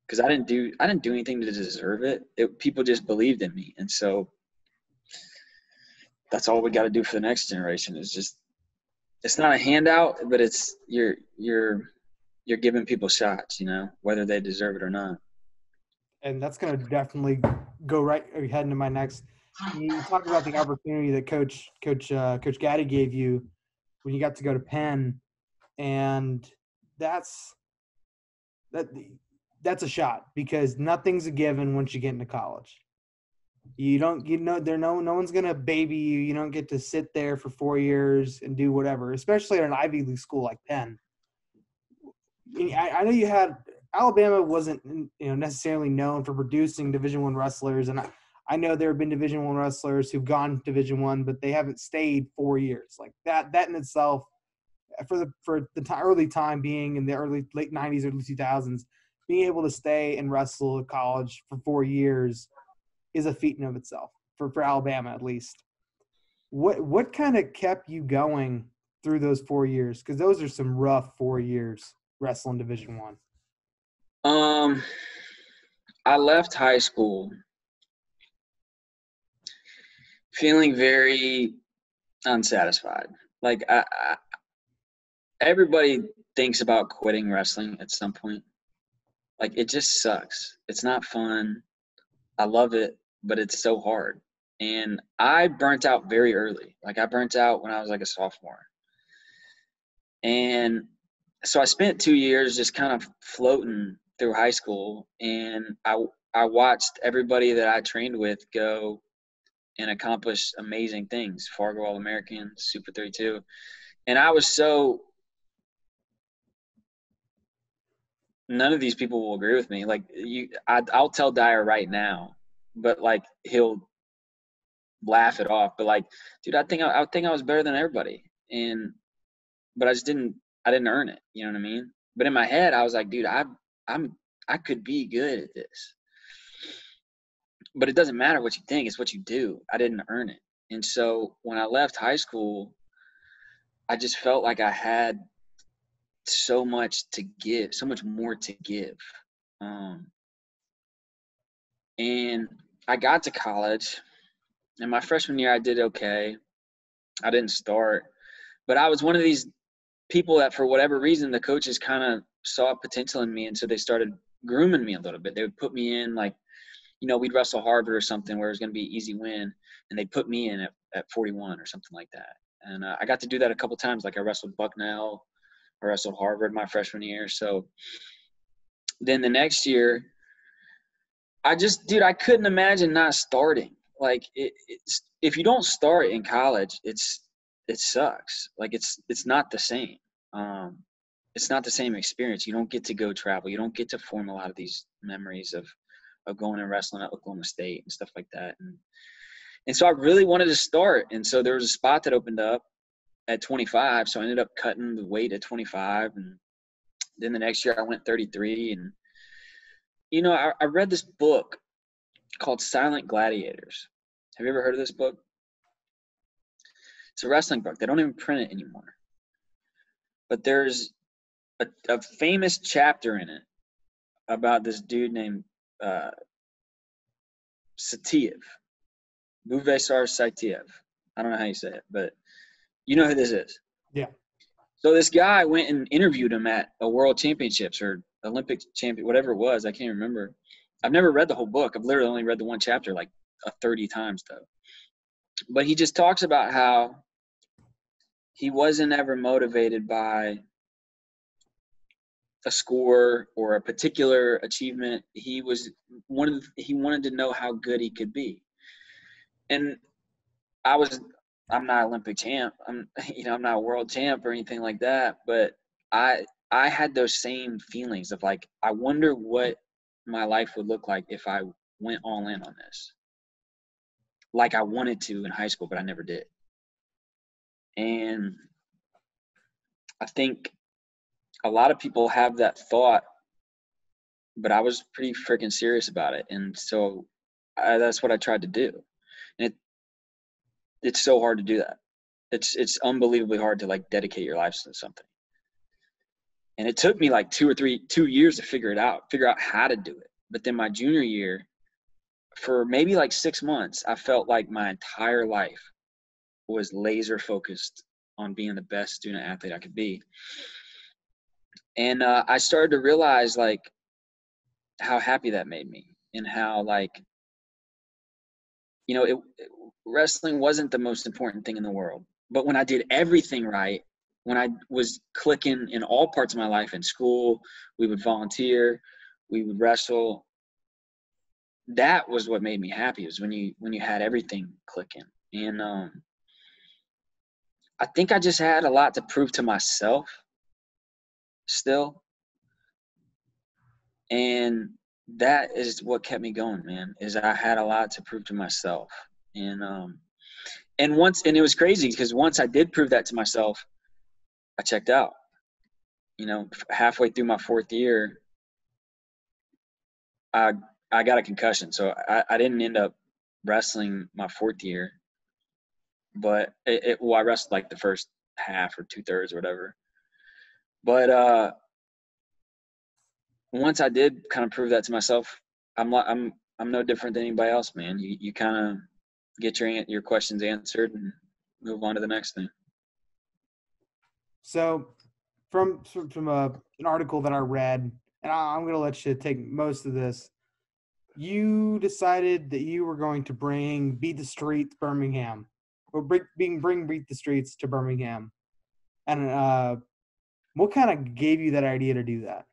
[SPEAKER 2] Because I didn't do anything to deserve it. People just believed in me. And so that's all we got to do for the next generation is just, it's not a handout, but it's you're giving people shots, you know, whether they deserve it or not.
[SPEAKER 1] And that's going to definitely go right ahead into my next. You talk about the opportunity that Coach Gaddy gave you when you got to go to Penn, and that's a shot because nothing's a given once you get into college. No one's gonna baby you. You don't get to sit there for 4 years and do whatever, especially at an Ivy League school like Penn. I know you had Alabama wasn't necessarily known for producing Division I wrestlers, and I know there have been Division I wrestlers who've gone Division I, but they haven't stayed 4 years. Like that in itself, for the early time being in the late 90s, early 2000s, being able to stay and wrestle at college for 4 years is a feat in of itself for Alabama, at least. What kind of kept you going through those 4 years? Because those are some rough 4 years wrestling Division I.
[SPEAKER 2] I left high school feeling very unsatisfied. Like everybody thinks about quitting wrestling at some point. Like, it just sucks. It's not fun. I love it, but it's so hard. And I burnt out very early. Like, I burnt out when I was like a sophomore. And so I spent 2 years just kind of floating through high school, and I watched everybody that I trained with go and accomplish amazing things. Fargo All-American, Super 32. And I was so – none of these people will agree with me. Like, I'll tell Dyer right now, but, like, he'll laugh it off. But, like, dude, I think I was better than everybody. But I didn't earn it. You know what I mean? But in my head, I was like, dude, I could be good at this. But it doesn't matter what you think, it's what you do. I didn't earn it. And so when I left high school, I just felt like I had so much to give, so much more to give. And I got to college, and my freshman year I did okay. I didn't start, but I was one of these people that, for whatever reason, the coaches kind of saw potential in me, and so they started grooming me a little bit. They would put me in, like, you know, we'd wrestle Harvard or something where it was going to be an easy win, and they put me in at 41 or something like that. And I got to do that a couple times. Like, I wrestled Bucknell, I wrestled Harvard my freshman year. So then the next year, I couldn't imagine not starting. Like, if you don't start in college, it sucks. Like, it's not the same. It's not the same experience. You don't get to go travel. You don't get to form a lot of these memories of going and wrestling at Oklahoma State and stuff like that. And so I really wanted to start. And so there was a spot that opened up at 25. So I ended up cutting the weight at 25. And then the next year I went 33. And, you know, I read this book called Silent Gladiators. Have you ever heard of this book? It's a wrestling book. They don't even print it anymore. But there's a famous chapter in it about this dude named Satiev. Buvesar Saitiev. I don't know how you say it, but you know who this is.
[SPEAKER 1] Yeah.
[SPEAKER 2] So this guy went and interviewed him at a World Championships or Olympic champion, whatever it was. I can't remember. I've never read the whole book. I've literally only read the one chapter like 30 times though. But he just talks about how he wasn't ever motivated by a score or a particular achievement. He wanted to know how good he could be. And I'm not Olympic champ. I'm not a world champ or anything like that. But I had those same feelings of like, I wonder what my life would look like if I went all in on this. Like I wanted to in high school, but I never did. And I think a lot of people have that thought, but I was pretty freaking serious about it. And so that's what I tried to do. And it's so hard to do that. It's unbelievably hard to like dedicate your life to something. And it took me like 2 years to figure out how to do it. But then my junior year, for maybe like 6 months, I felt like my entire life was laser focused on being the best student athlete I could be. And I started to realize like how happy that made me, and how like, wrestling wasn't the most important thing in the world. But when I did everything right, when I was clicking in all parts of my life, in school, we would volunteer, we would wrestle. That was what made me happy, was when you had everything clicking. And I think I just had a lot to prove to myself still. And that is what kept me going, man, is I had a lot to prove to myself. And it was crazy because once I did prove that to myself, I checked out. Halfway through my 4th year, I got a concussion. So I didn't end up wrestling my 4th year, but I wrestled like the first half or 2/3 or whatever. But once I did kind of prove that to myself, I'm no different than anybody else, man. You kind of get your questions answered and move on to the next thing.
[SPEAKER 1] So from an article that I read, and I'm going to let you take most of this. You decided that you were going to bring Beat the Streets Birmingham, or bring Beat the Streets to Birmingham, and what kind of gave you that idea to do that?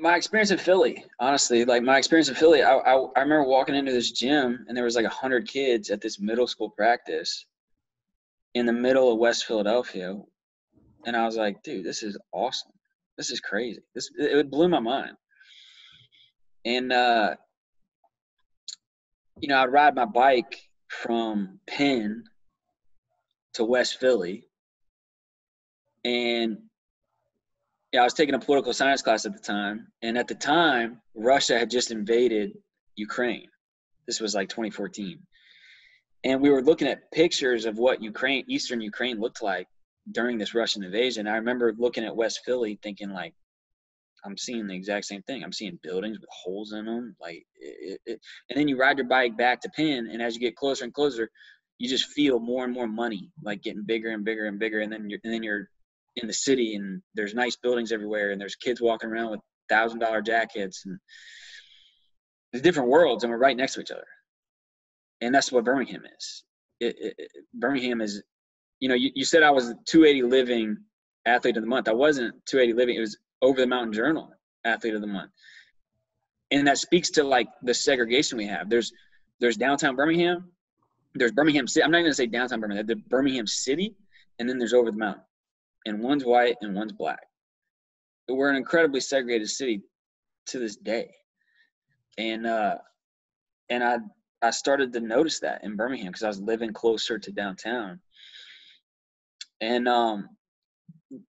[SPEAKER 2] My experience in Philly, honestly, like my experience in Philly, I remember walking into this gym and there was like 100 kids at this middle school practice in the middle of West Philadelphia. And I was like, dude, this is awesome. This is crazy. It blew my mind. And, I'd ride my bike from Penn to West Philly. And I was taking a political science class at the time. And at the time, Russia had just invaded Ukraine. This was like 2014. And we were looking at pictures of what Eastern Ukraine looked like during this Russian invasion. I remember looking at West Philly thinking like, I'm seeing the exact same thing. I'm seeing buildings with holes in them. And then you ride your bike back to Penn, and as you get closer and closer, you just feel more and more money, like getting bigger and bigger and bigger. And then you're in the city, and there's nice buildings everywhere, and there's kids walking around with $1,000 jackets, and there's different worlds, and we're right next to each other. And that's what Birmingham is. Birmingham is, you said I was a 280 living athlete of the month. I wasn't 280 living. It was Over the Mountain Journal athlete of the month. And that speaks to like the segregation we have. There's downtown Birmingham. There's Birmingham City. I'm not going to say downtown Birmingham. The Birmingham City. And then there's Over the Mountain. And one's white and one's black. We're an incredibly segregated city to this day. And I started to notice that in Birmingham because I was living closer to downtown. And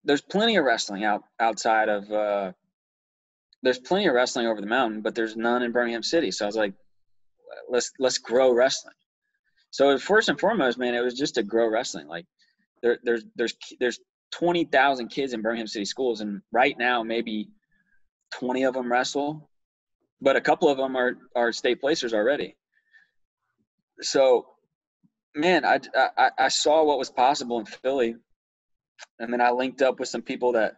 [SPEAKER 2] there's plenty of wrestling outside of there's plenty of wrestling over the mountain, but there's none in Birmingham City. So I was like, let's grow wrestling. So first and foremost, man, it was just to grow wrestling. Like there's 20,000 kids in Birmingham City schools, and right now maybe 20 of them wrestle, but a couple of them are state placers already. So, man, I saw what was possible in Philly, and then I linked up with some people that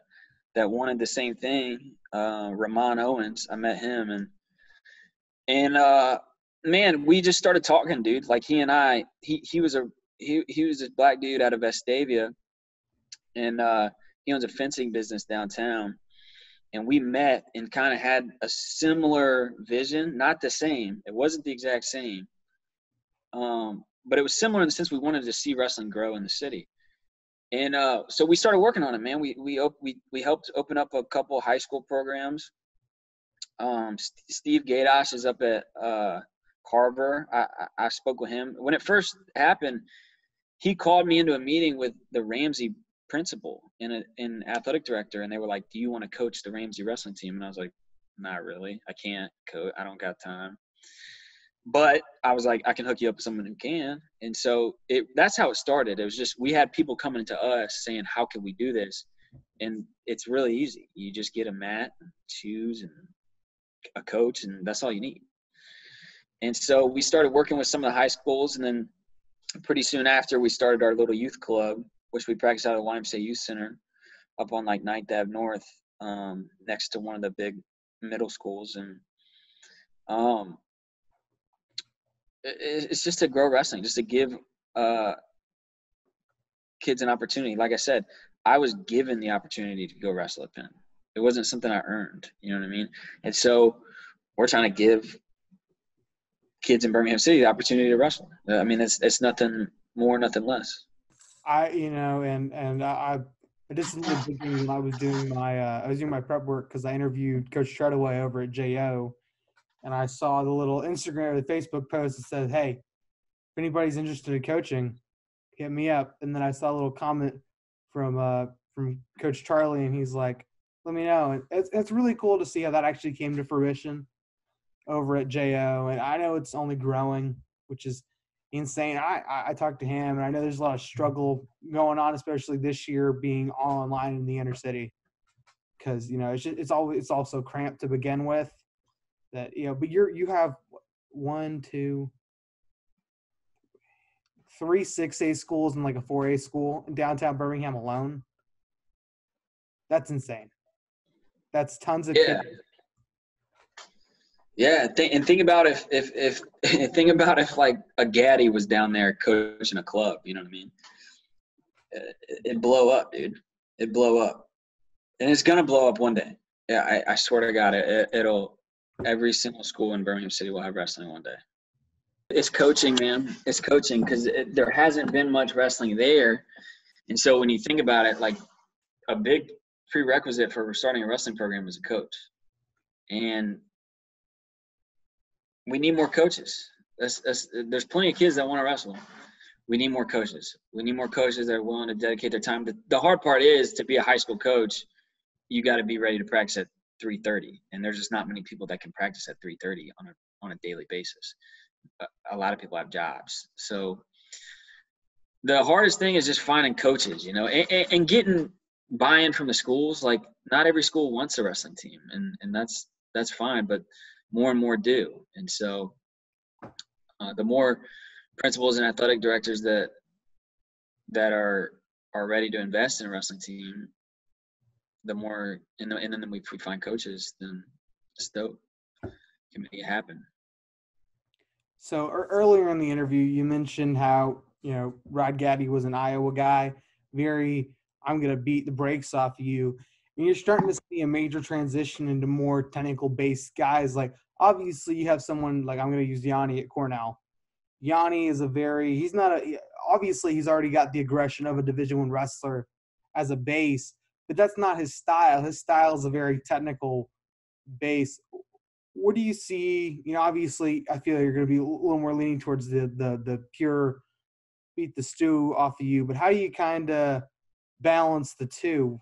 [SPEAKER 2] wanted the same thing. Ramon Owens, I met him, and man, we just started talking, dude. Like he and I, he was this black dude out of Vestavia, and he owns a fencing business downtown. And we met and kind of had a similar vision, not the same. It wasn't the exact same. But it was similar in the sense we wanted to see wrestling grow in the city. And so we started working on it, man. We helped open up a couple high school programs. Steve Gaydosh is up at Carver. I spoke with him. When it first happened, he called me into a meeting with the Ramsey principal and athletic director, and they were like, do you want to coach the Ramsey wrestling team? And I was like, not really. I can't coach. I don't got time. But I was like, I can hook you up with someone who can. And so that's how it started. It was just we had people coming to us saying, how can we do this? And it's really easy. You just get a mat, shoes, and a coach, and that's all you need. And so we started working with some of the high schools, and then pretty soon after we started our little youth club, which we practice out of the YMCA Youth Center up on like 9th Ave North, next to one of the big middle schools. And it's just to grow wrestling, just to give kids an opportunity. Like I said, I was given the opportunity to go wrestle at Penn. It wasn't something I earned, you know what I mean? And so we're trying to give kids in Birmingham City the opportunity to wrestle. I mean, it's nothing more, nothing less.
[SPEAKER 1] I did some little digging when I was doing my prep work because I interviewed Coach Treadaway over at JO, and I saw the little Instagram or the Facebook post that said, "Hey, if anybody's interested in coaching, hit me up." And then I saw a little comment from Coach Charlie, and he's like, "Let me know." And it's really cool to see how that actually came to fruition over at JO, and I know it's only growing, which is insane. I talked to him, and I know there's a lot of struggle going on, especially this year being all online in the inner city, because it's also cramped to begin with. That but you have 1, 2, 3 6A schools and like a 4A school in downtown Birmingham alone. That's insane. That's tons of
[SPEAKER 2] Yeah.
[SPEAKER 1] kids.
[SPEAKER 2] Yeah, think about if think about if like a Gaddy was down there coaching a club. You know what I mean? It'd blow up, dude. It'd blow up, and it's gonna blow up one day. Yeah, I swear to God, it'll. Every single school in Birmingham City will have wrestling one day. It's coaching, man. It's coaching because there hasn't been much wrestling there, and so when you think about it, like a big prerequisite for starting a wrestling program is a coach, and we need more coaches. There's plenty of kids that want to wrestle. We need more coaches. We need more coaches that are willing to dedicate their time. The hard part is to be a high school coach, you got to be ready to practice at 3:30, and there's just not many people that can practice at 3:30 on a daily basis. A lot of people have jobs, so the hardest thing is just finding coaches, and getting buy-in from the schools. Like, not every school wants a wrestling team, and that's fine, but more and more do. And so the more principals and athletic directors that are ready to invest in a wrestling team, the more, and then we find coaches, then it's dope. Can make it happen.
[SPEAKER 1] So earlier in the interview, you mentioned how, Rod Gaddy was an Iowa guy, I'm going to beat the brakes off of you. And you're starting to see a major transition into more technical-based guys. Like, obviously, you have someone like, I'm going to use Yanni at Cornell. Yanni is obviously he's already got the aggression of a Division I wrestler as a base, but that's not his style. His style is a very technical base. What do you see? Obviously, I feel like you're going to be a little more leaning towards the pure beat the stew off of you, but how do you kind of balance the two?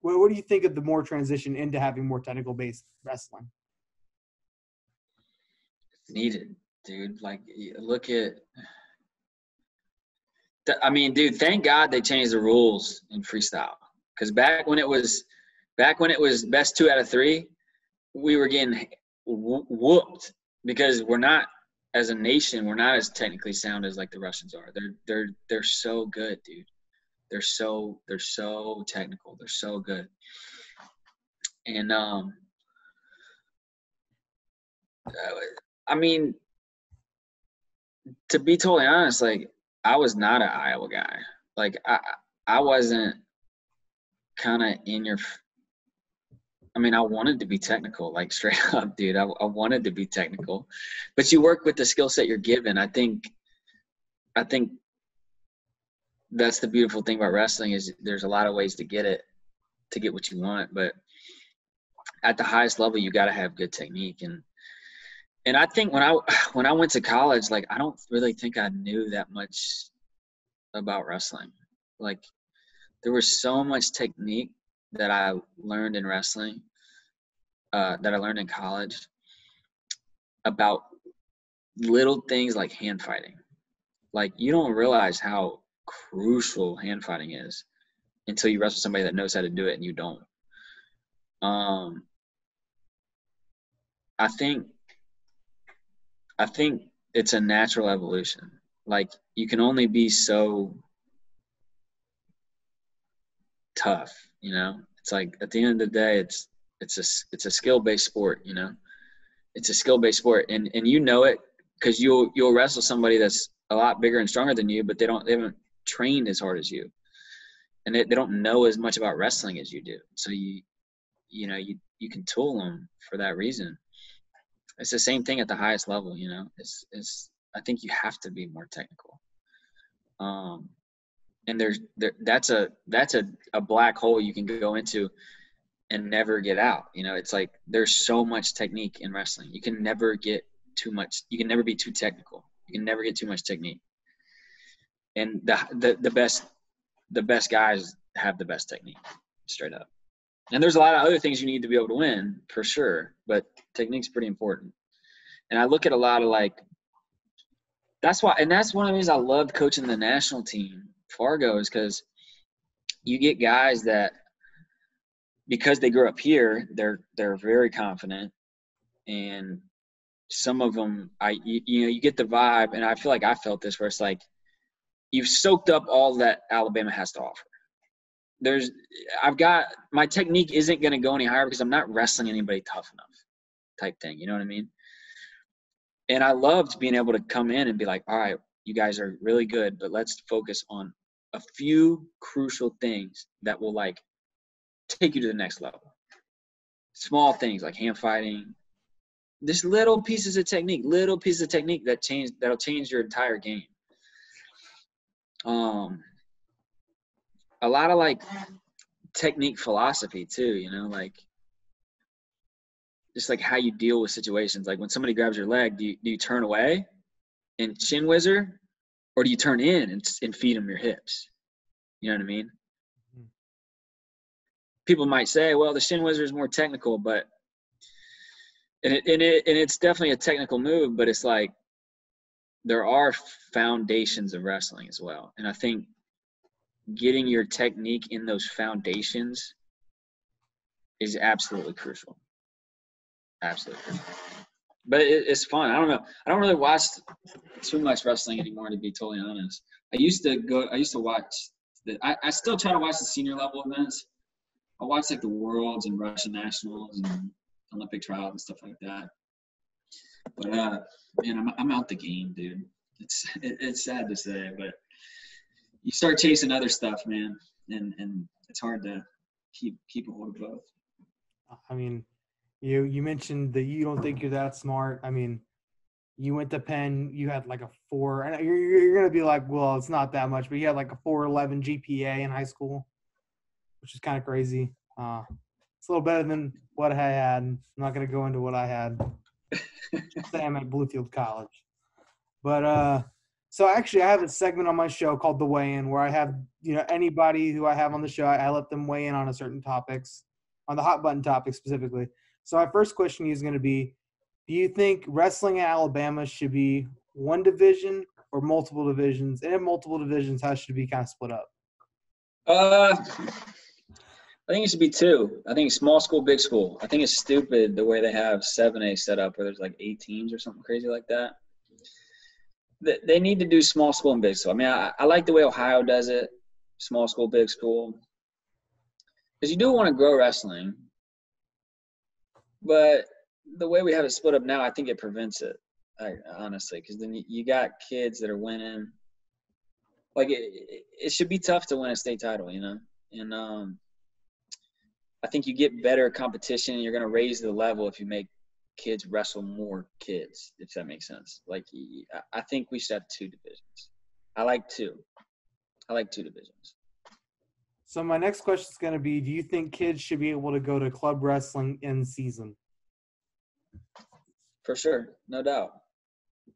[SPEAKER 1] What do you think of the more transition into having more technical-based wrestling?
[SPEAKER 2] It's needed, dude. Like, look at – I mean, dude, thank God they changed the rules in freestyle, because back when it was best 2 out of 3, we were getting whooped because we're not, as a nation, we're not as technically sound as like the Russians are. They're so good, dude. They're so technical. They're so good. And I mean, to be totally honest, like, I was not an Iowa guy. Like, I wasn't kind of in your – I mean, I wanted to be technical, like, straight up, dude. I wanted to be technical. But you work with the skill set you're given. I think that's the beautiful thing about wrestling, is there's a lot of ways to get what you want. But at the highest level, you got to have good technique. And I think when I went to college, like, I don't really think I knew that much about wrestling. Like, there was so much technique that I learned in wrestling, that I learned in college, about little things like hand fighting. Like, you don't realize how crucial hand fighting is until you wrestle somebody that knows how to do it and you don't. I think it's a natural evolution. Like, you can only be so tough, It's like, at the end of the day, it's a skill-based sport, It's a skill-based sport, and it, because you'll wrestle somebody that's a lot bigger and stronger than you, but they haven't trained as hard as you, and they don't know as much about wrestling as you do. So you can tool them for that reason. It's the same thing at the highest level, It's I think you have to be more technical. And that's a black hole you can go into and never get out. It's like, there's so much technique in wrestling. You can never get too much. You can never be too technical. You can never get too much technique. And the best guys have the best technique, straight up. And there's a lot of other things you need to be able to win, for sure, but technique's pretty important. And I look at a lot of, like, that's one of the reasons I loved coaching the national team, Fargo, is because you get guys that, because they grew up here, they're very confident, and some of them, you get the vibe, and I feel like I felt this, where it's like, you've soaked up all that Alabama has to offer. my technique isn't going to go any higher because I'm not wrestling anybody tough enough type thing. You know what I mean? And I loved being able to come in and be like, all right, you guys are really good, but let's focus on a few crucial things that will like take you to the next level. Small things like hand fighting, just little pieces of technique that'll change your entire game. A lot of like technique philosophy too, you know, like just like how you deal with situations. Like when somebody grabs your leg, do you turn away and shin whizzer, or do you turn in and feed them your hips? You know what I mean? Mm-hmm. People might say, well, the shin whizzer is more technical, but and it's definitely a technical move, but it's like there are foundations of wrestling as well. And I think getting your technique in those foundations is absolutely crucial. Absolutely crucial. But it's fun. I don't know. I don't really watch too much wrestling anymore, to be totally honest. I used to watch I still try to watch the senior level events. I watch like the Worlds and Russian Nationals and Olympic trials and stuff like that. But man, I'm out the game, dude. It's sad to say, but you start chasing other stuff, man, and it's hard to keep a hold of both.
[SPEAKER 1] I mean, you mentioned that you don't think you're that smart. I mean, you went to Penn, you had like a 4, and you're gonna be like, well, it's not that much, but you had like a 4.11 GPA in high school, which is kind of crazy. It's a little better than what I had. I'm not gonna go into what I had. Just say I'm at Bluefield College, but so actually I have a segment on my show called The Weigh-In, where I have anybody who I have on the show, I let them weigh in on a certain topics, on the hot button topic specifically. So my first question to you is going to be, do you think wrestling in Alabama should be one division or multiple divisions? And in multiple divisions, how should it be kind of split up?
[SPEAKER 2] I think it should be 2. I think small school, big school. I think it's stupid the way they have 7A set up where there's like 8 teams or something crazy like that. They need to do small school and big school. I mean, I like the way Ohio does it, small school, big school. Because you do want to grow wrestling. But the way we have it split up now, I think it prevents it, honestly. Because then you got kids that are winning. Like, it should be tough to win a state title, you know? And I think you get better competition. You're going to raise the level if you make kids wrestle more kids, if that makes sense. Like, I think we should have 2 divisions. I like 2 divisions.
[SPEAKER 1] So my next question is going to be, do you think kids should be able to go to club wrestling in season?
[SPEAKER 2] For sure. No doubt.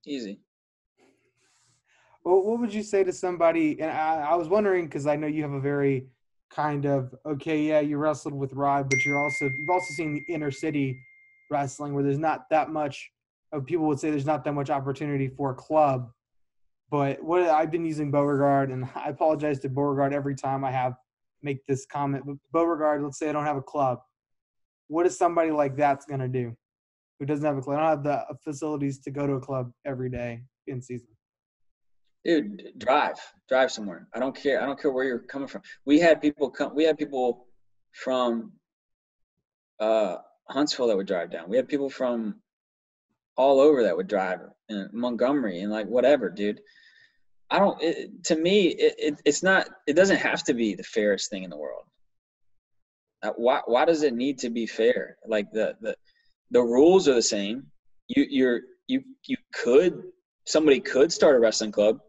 [SPEAKER 2] Easy.
[SPEAKER 1] Well, what would you say to somebody, and I was wondering, because I know you have a very kind of, okay, yeah, you wrestled with Rod, but you've also seen the inner city wrestling where there's not that much, people would say there's not that much opportunity for a club. But I've been using Beauregard, and I apologize to Beauregard every time I make this comment. But Beauregard, let's say I don't have a club. What is somebody like that's going to do who doesn't have a club? I don't have the facilities to go to a club every day in season.
[SPEAKER 2] Dude, drive somewhere. I don't care where you're coming from. We had people from Huntsville that would drive down. We had people from all over that would drive, in Montgomery and like whatever, dude. To me, it's not. It doesn't have to be the fairest thing in the world. Why does it need to be fair? Like the rules are the same. Somebody could start a wrestling club.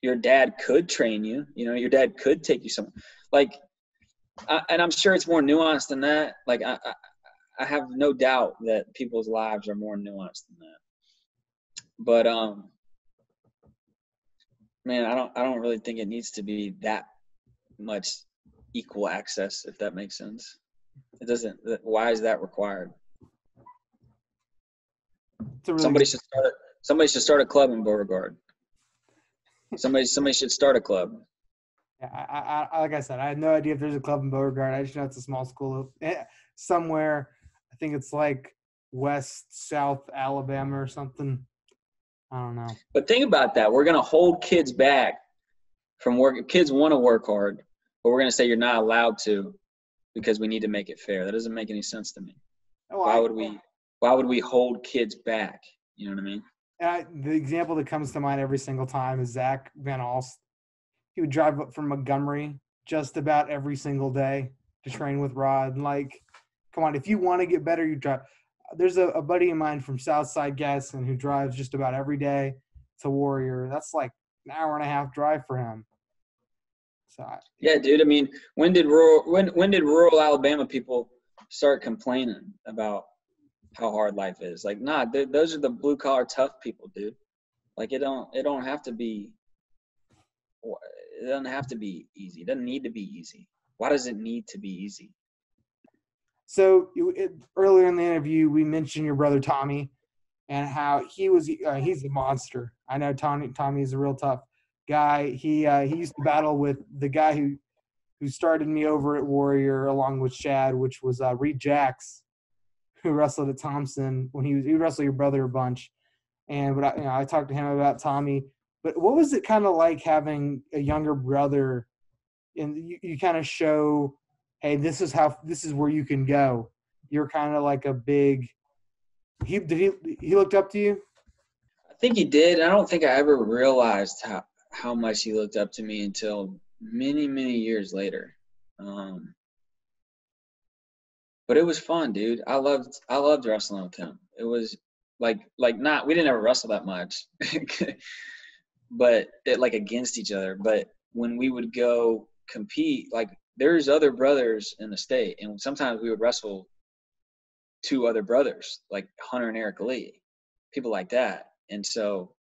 [SPEAKER 2] Your dad could train you. Your dad could take you somewhere. Like, and I'm sure it's more nuanced than that. Like I have no doubt that people's lives are more nuanced than that. But man, I don't really think it needs to be that much equal access, if that makes sense. It doesn't. Why is that required? Somebody should start a club in Beauregard. Somebody should start a club.
[SPEAKER 1] Yeah, I like I said, I had no idea if there's a club in Beauregard. I just know it's a small school somewhere. I think it's like South Alabama or something. I don't know.
[SPEAKER 2] But think about that. We're going to hold kids back from work. Kids want to work hard. but we're going to say you're not allowed to because we need to make it fair. That doesn't make any sense to me. Why would we hold kids back? You know what I mean?
[SPEAKER 1] The example that comes to mind every single time is Zach Van Alst. He would drive up from Montgomery just about every single day to train with Rod. Like, come on, if you want to get better, you drive. There's a buddy of mine from Southside Gaston who drives just about every day to Warrior. That's like an hour and a half drive for him. So
[SPEAKER 2] yeah, dude. I mean, when did rural Alabama people start complaining about how hard life is? Like, nah, those are the blue collar tough people, dude. Like, it don't have to be. It doesn't have to be easy. It doesn't need to be easy. Why does it need to be easy?
[SPEAKER 1] So earlier in the interview, we mentioned your brother Tommy and how he's a monster. I know Tommy is a real tough guy. He used to battle with the guy who started me over at Warrior along with Shad, which was Reed Jacks, who wrestled at Thompson when he wrestled your brother a bunch. But I talked to him about Tommy. But what was it kind of like having a younger brother, and you kind of show, hey, this is where you can go. You're kind of like a big. He looked up to you?
[SPEAKER 2] I think he did. I don't think I ever realized how much he looked up to me until many, many years later. But it was fun, dude. I loved wrestling with him. It was we didn't ever wrestle that much, but like against each other. But when we would go compete, like there's other brothers in the state, and sometimes we would wrestle two other brothers, like Hunter and Eric Lee, people like that. And so,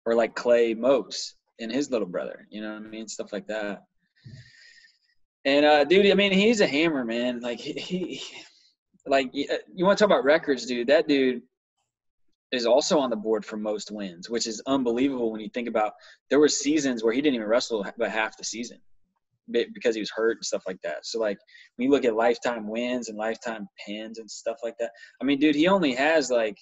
[SPEAKER 2] or like Clay Mopes and his little brother, you know what I mean? Stuff like that. And dude, I mean, he's a hammer, man. Like he like you want to talk about records, dude? That dude is also on the board for most wins, which is unbelievable when you think about there were seasons where he didn't even wrestle but half the season because he was hurt and stuff like that. So like when you look at lifetime wins and lifetime pins and stuff like that, I mean, dude, he only has like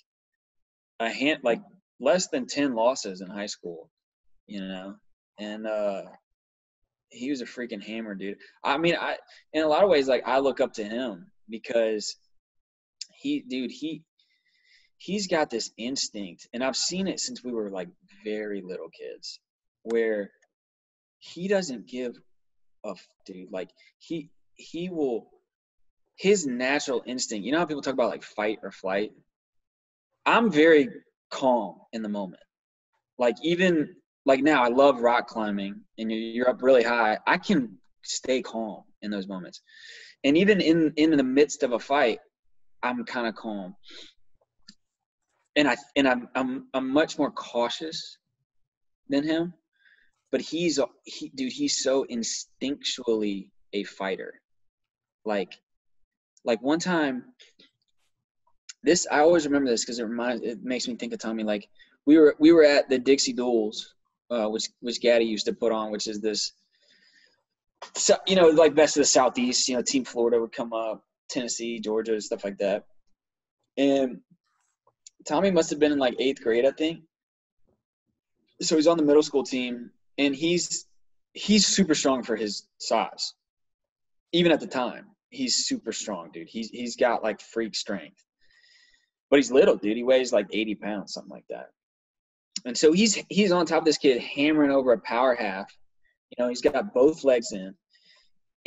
[SPEAKER 2] less than 10 losses in high school, you know? And he was a freaking hammer, dude. I mean, in a lot of ways, like I look up to him because he's got this instinct, and I've seen it since we were like very little kids, where he doesn't give a dude. Like he will, his natural instinct. You know how people talk about like fight or flight? I'm very calm in the moment. Like even like now, I love rock climbing, and you're up really high. I can stay calm in those moments, and even in the midst of a fight, I'm kind of calm. And I'm much more cautious than him, but he's so instinctually a fighter. Like one time, I always remember this because it makes me think of Tommy. Like we were at the Dixie Duels, which Gaddy used to put on, which is this, so, you know, like best of the Southeast. You know, Team Florida would come up, Tennessee, Georgia, stuff like that, and Tommy must have been in like 8th grade, I think. So he's on the middle school team, and he's super strong for his size. Even at the time, he's super strong, dude. He's got like freak strength, but he's little, dude. He weighs like 80 pounds, something like that. And so he's on top of this kid, hammering over a power half. You know, he's got both legs in.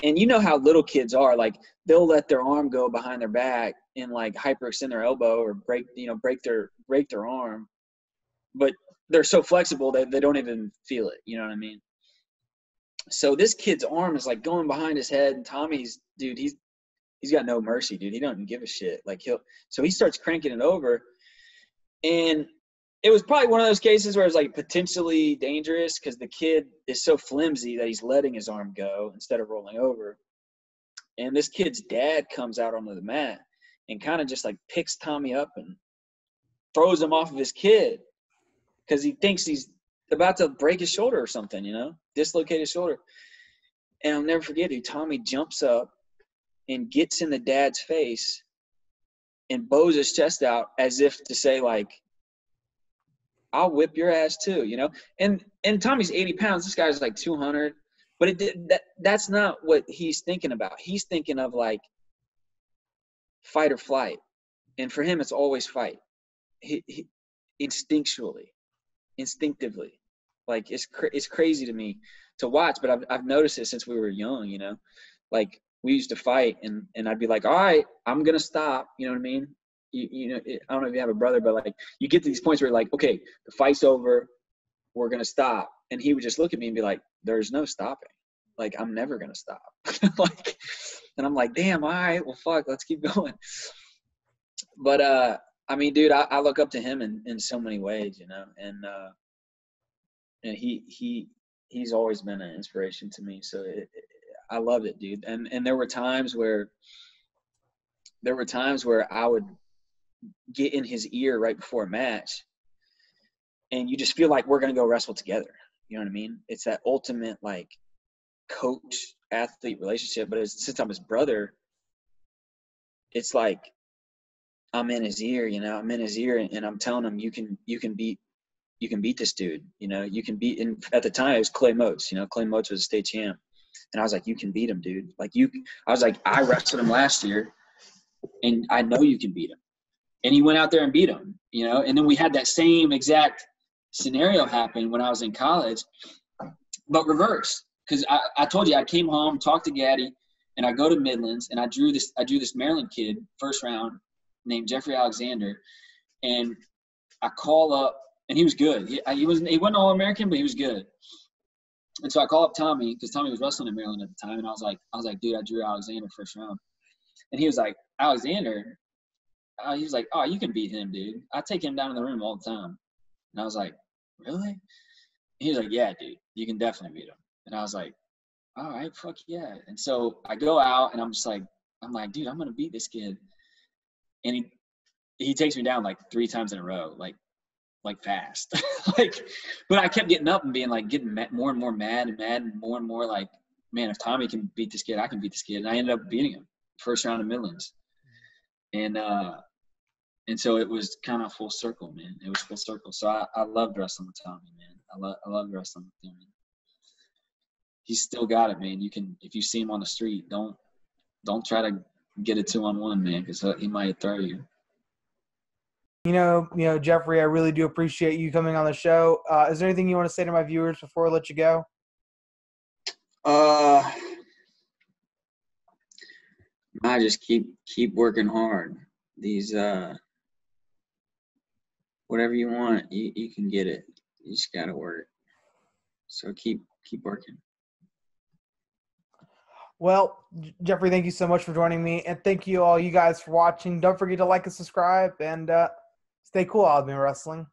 [SPEAKER 2] And you know how little kids are, like they'll let their arm go behind their back and like hyperextend their elbow or break their arm, but they're so flexible that they don't even feel it. You know what I mean? So this kid's arm is like going behind his head, and Tommy's, dude, he's got no mercy, dude. He doesn't give a shit. Like so he starts cranking it over, and it was probably one of those cases where it's like potentially dangerous because the kid is so flimsy that he's letting his arm go instead of rolling over. And this kid's dad comes out onto the mat and kind of just like picks Tommy up and throws him off of his kid because he thinks he's about to break his shoulder or something, you know, dislocate his shoulder. And I'll never forget it. Tommy jumps up and gets in the dad's face and bows his chest out as if to say, like, I'll whip your ass too, you know? And Tommy's 80 pounds. This guy's like 200. But that's not what he's thinking about. He's thinking of like fight or flight. And for him, it's always fight. He instinctively. Like it's crazy to me to watch, but I've noticed it since we were young, you know. Like we used to fight and I'd be like, all right, I'm going to stop. You know what I mean? You know, I don't know if you have a brother, but like you get to these points where you're like, okay, the fight's over. We're going to stop. And he would just look at me and be like, there's no stopping. Like, I'm never going to stop. Like, and I'm like, damn, all right, well, fuck, let's keep going. But, I mean, dude, I look up to him in so many ways, you know, and he's always been an inspiration to me. So I love it, dude. And there were times where I would get in his ear right before a match, and you just feel like we're gonna go wrestle together. You know what I mean? It's that ultimate like coach athlete relationship. But since I'm his brother, it's like I'm in his ear. You know, I'm in his ear, and I'm telling him, you can beat this dude. You know, you can beat. And at the time, it was Clay Moats. You know, Clay Moats was a state champ, and I was like, you can beat him, dude. Like I was like, I wrestled him last year, and I know you can beat him. And he went out there and beat him. You know, and then we had that same exact scenario happen when I was in college, but reverse. Because I told you, I came home, talked to Gaddy, and I go to Midlands, and I drew this Maryland kid first round named Jeffrey Alexander, and I call up, and he was good. He wasn't All-American, but he was good. And so I call up Tommy, because Tommy was wrestling in Maryland at the time, and I was like, dude, I drew Alexander first round. And he was like, Alexander? He was like, oh, you can beat him, dude. I take him down in the room all the time. And I was like, really? And he was like, yeah, dude, you can definitely beat him. And I was like, all right, fuck yeah. And so I go out, and I'm like, dude, I'm going to beat this kid. And he takes me down like 3 times in a row, like fast. But I kept getting up and being like, getting more and more mad and more and more like, man, if Tommy can beat this kid, I can beat this kid. And I ended up beating him first round of Midlands. And so it was kind of full circle, man. It was full circle. So I loved wrestling with Tommy, man. I loved wrestling with him. He's still got it, man. You can, if you see him on the street, don't try to get a 2-on-1, man, because he might throw you.
[SPEAKER 1] You know, Geoffrey, I really do appreciate you coming on the show. Is there anything you want to say to my viewers before I let you go?
[SPEAKER 2] I just keep working hard. These whatever you want, you can get it. You just gotta work. So keep working.
[SPEAKER 1] Well, Geoffrey, thank you so much for joining me, and thank you all you guys for watching. Don't forget to like and subscribe, and stay cool, Alabama Wrestling.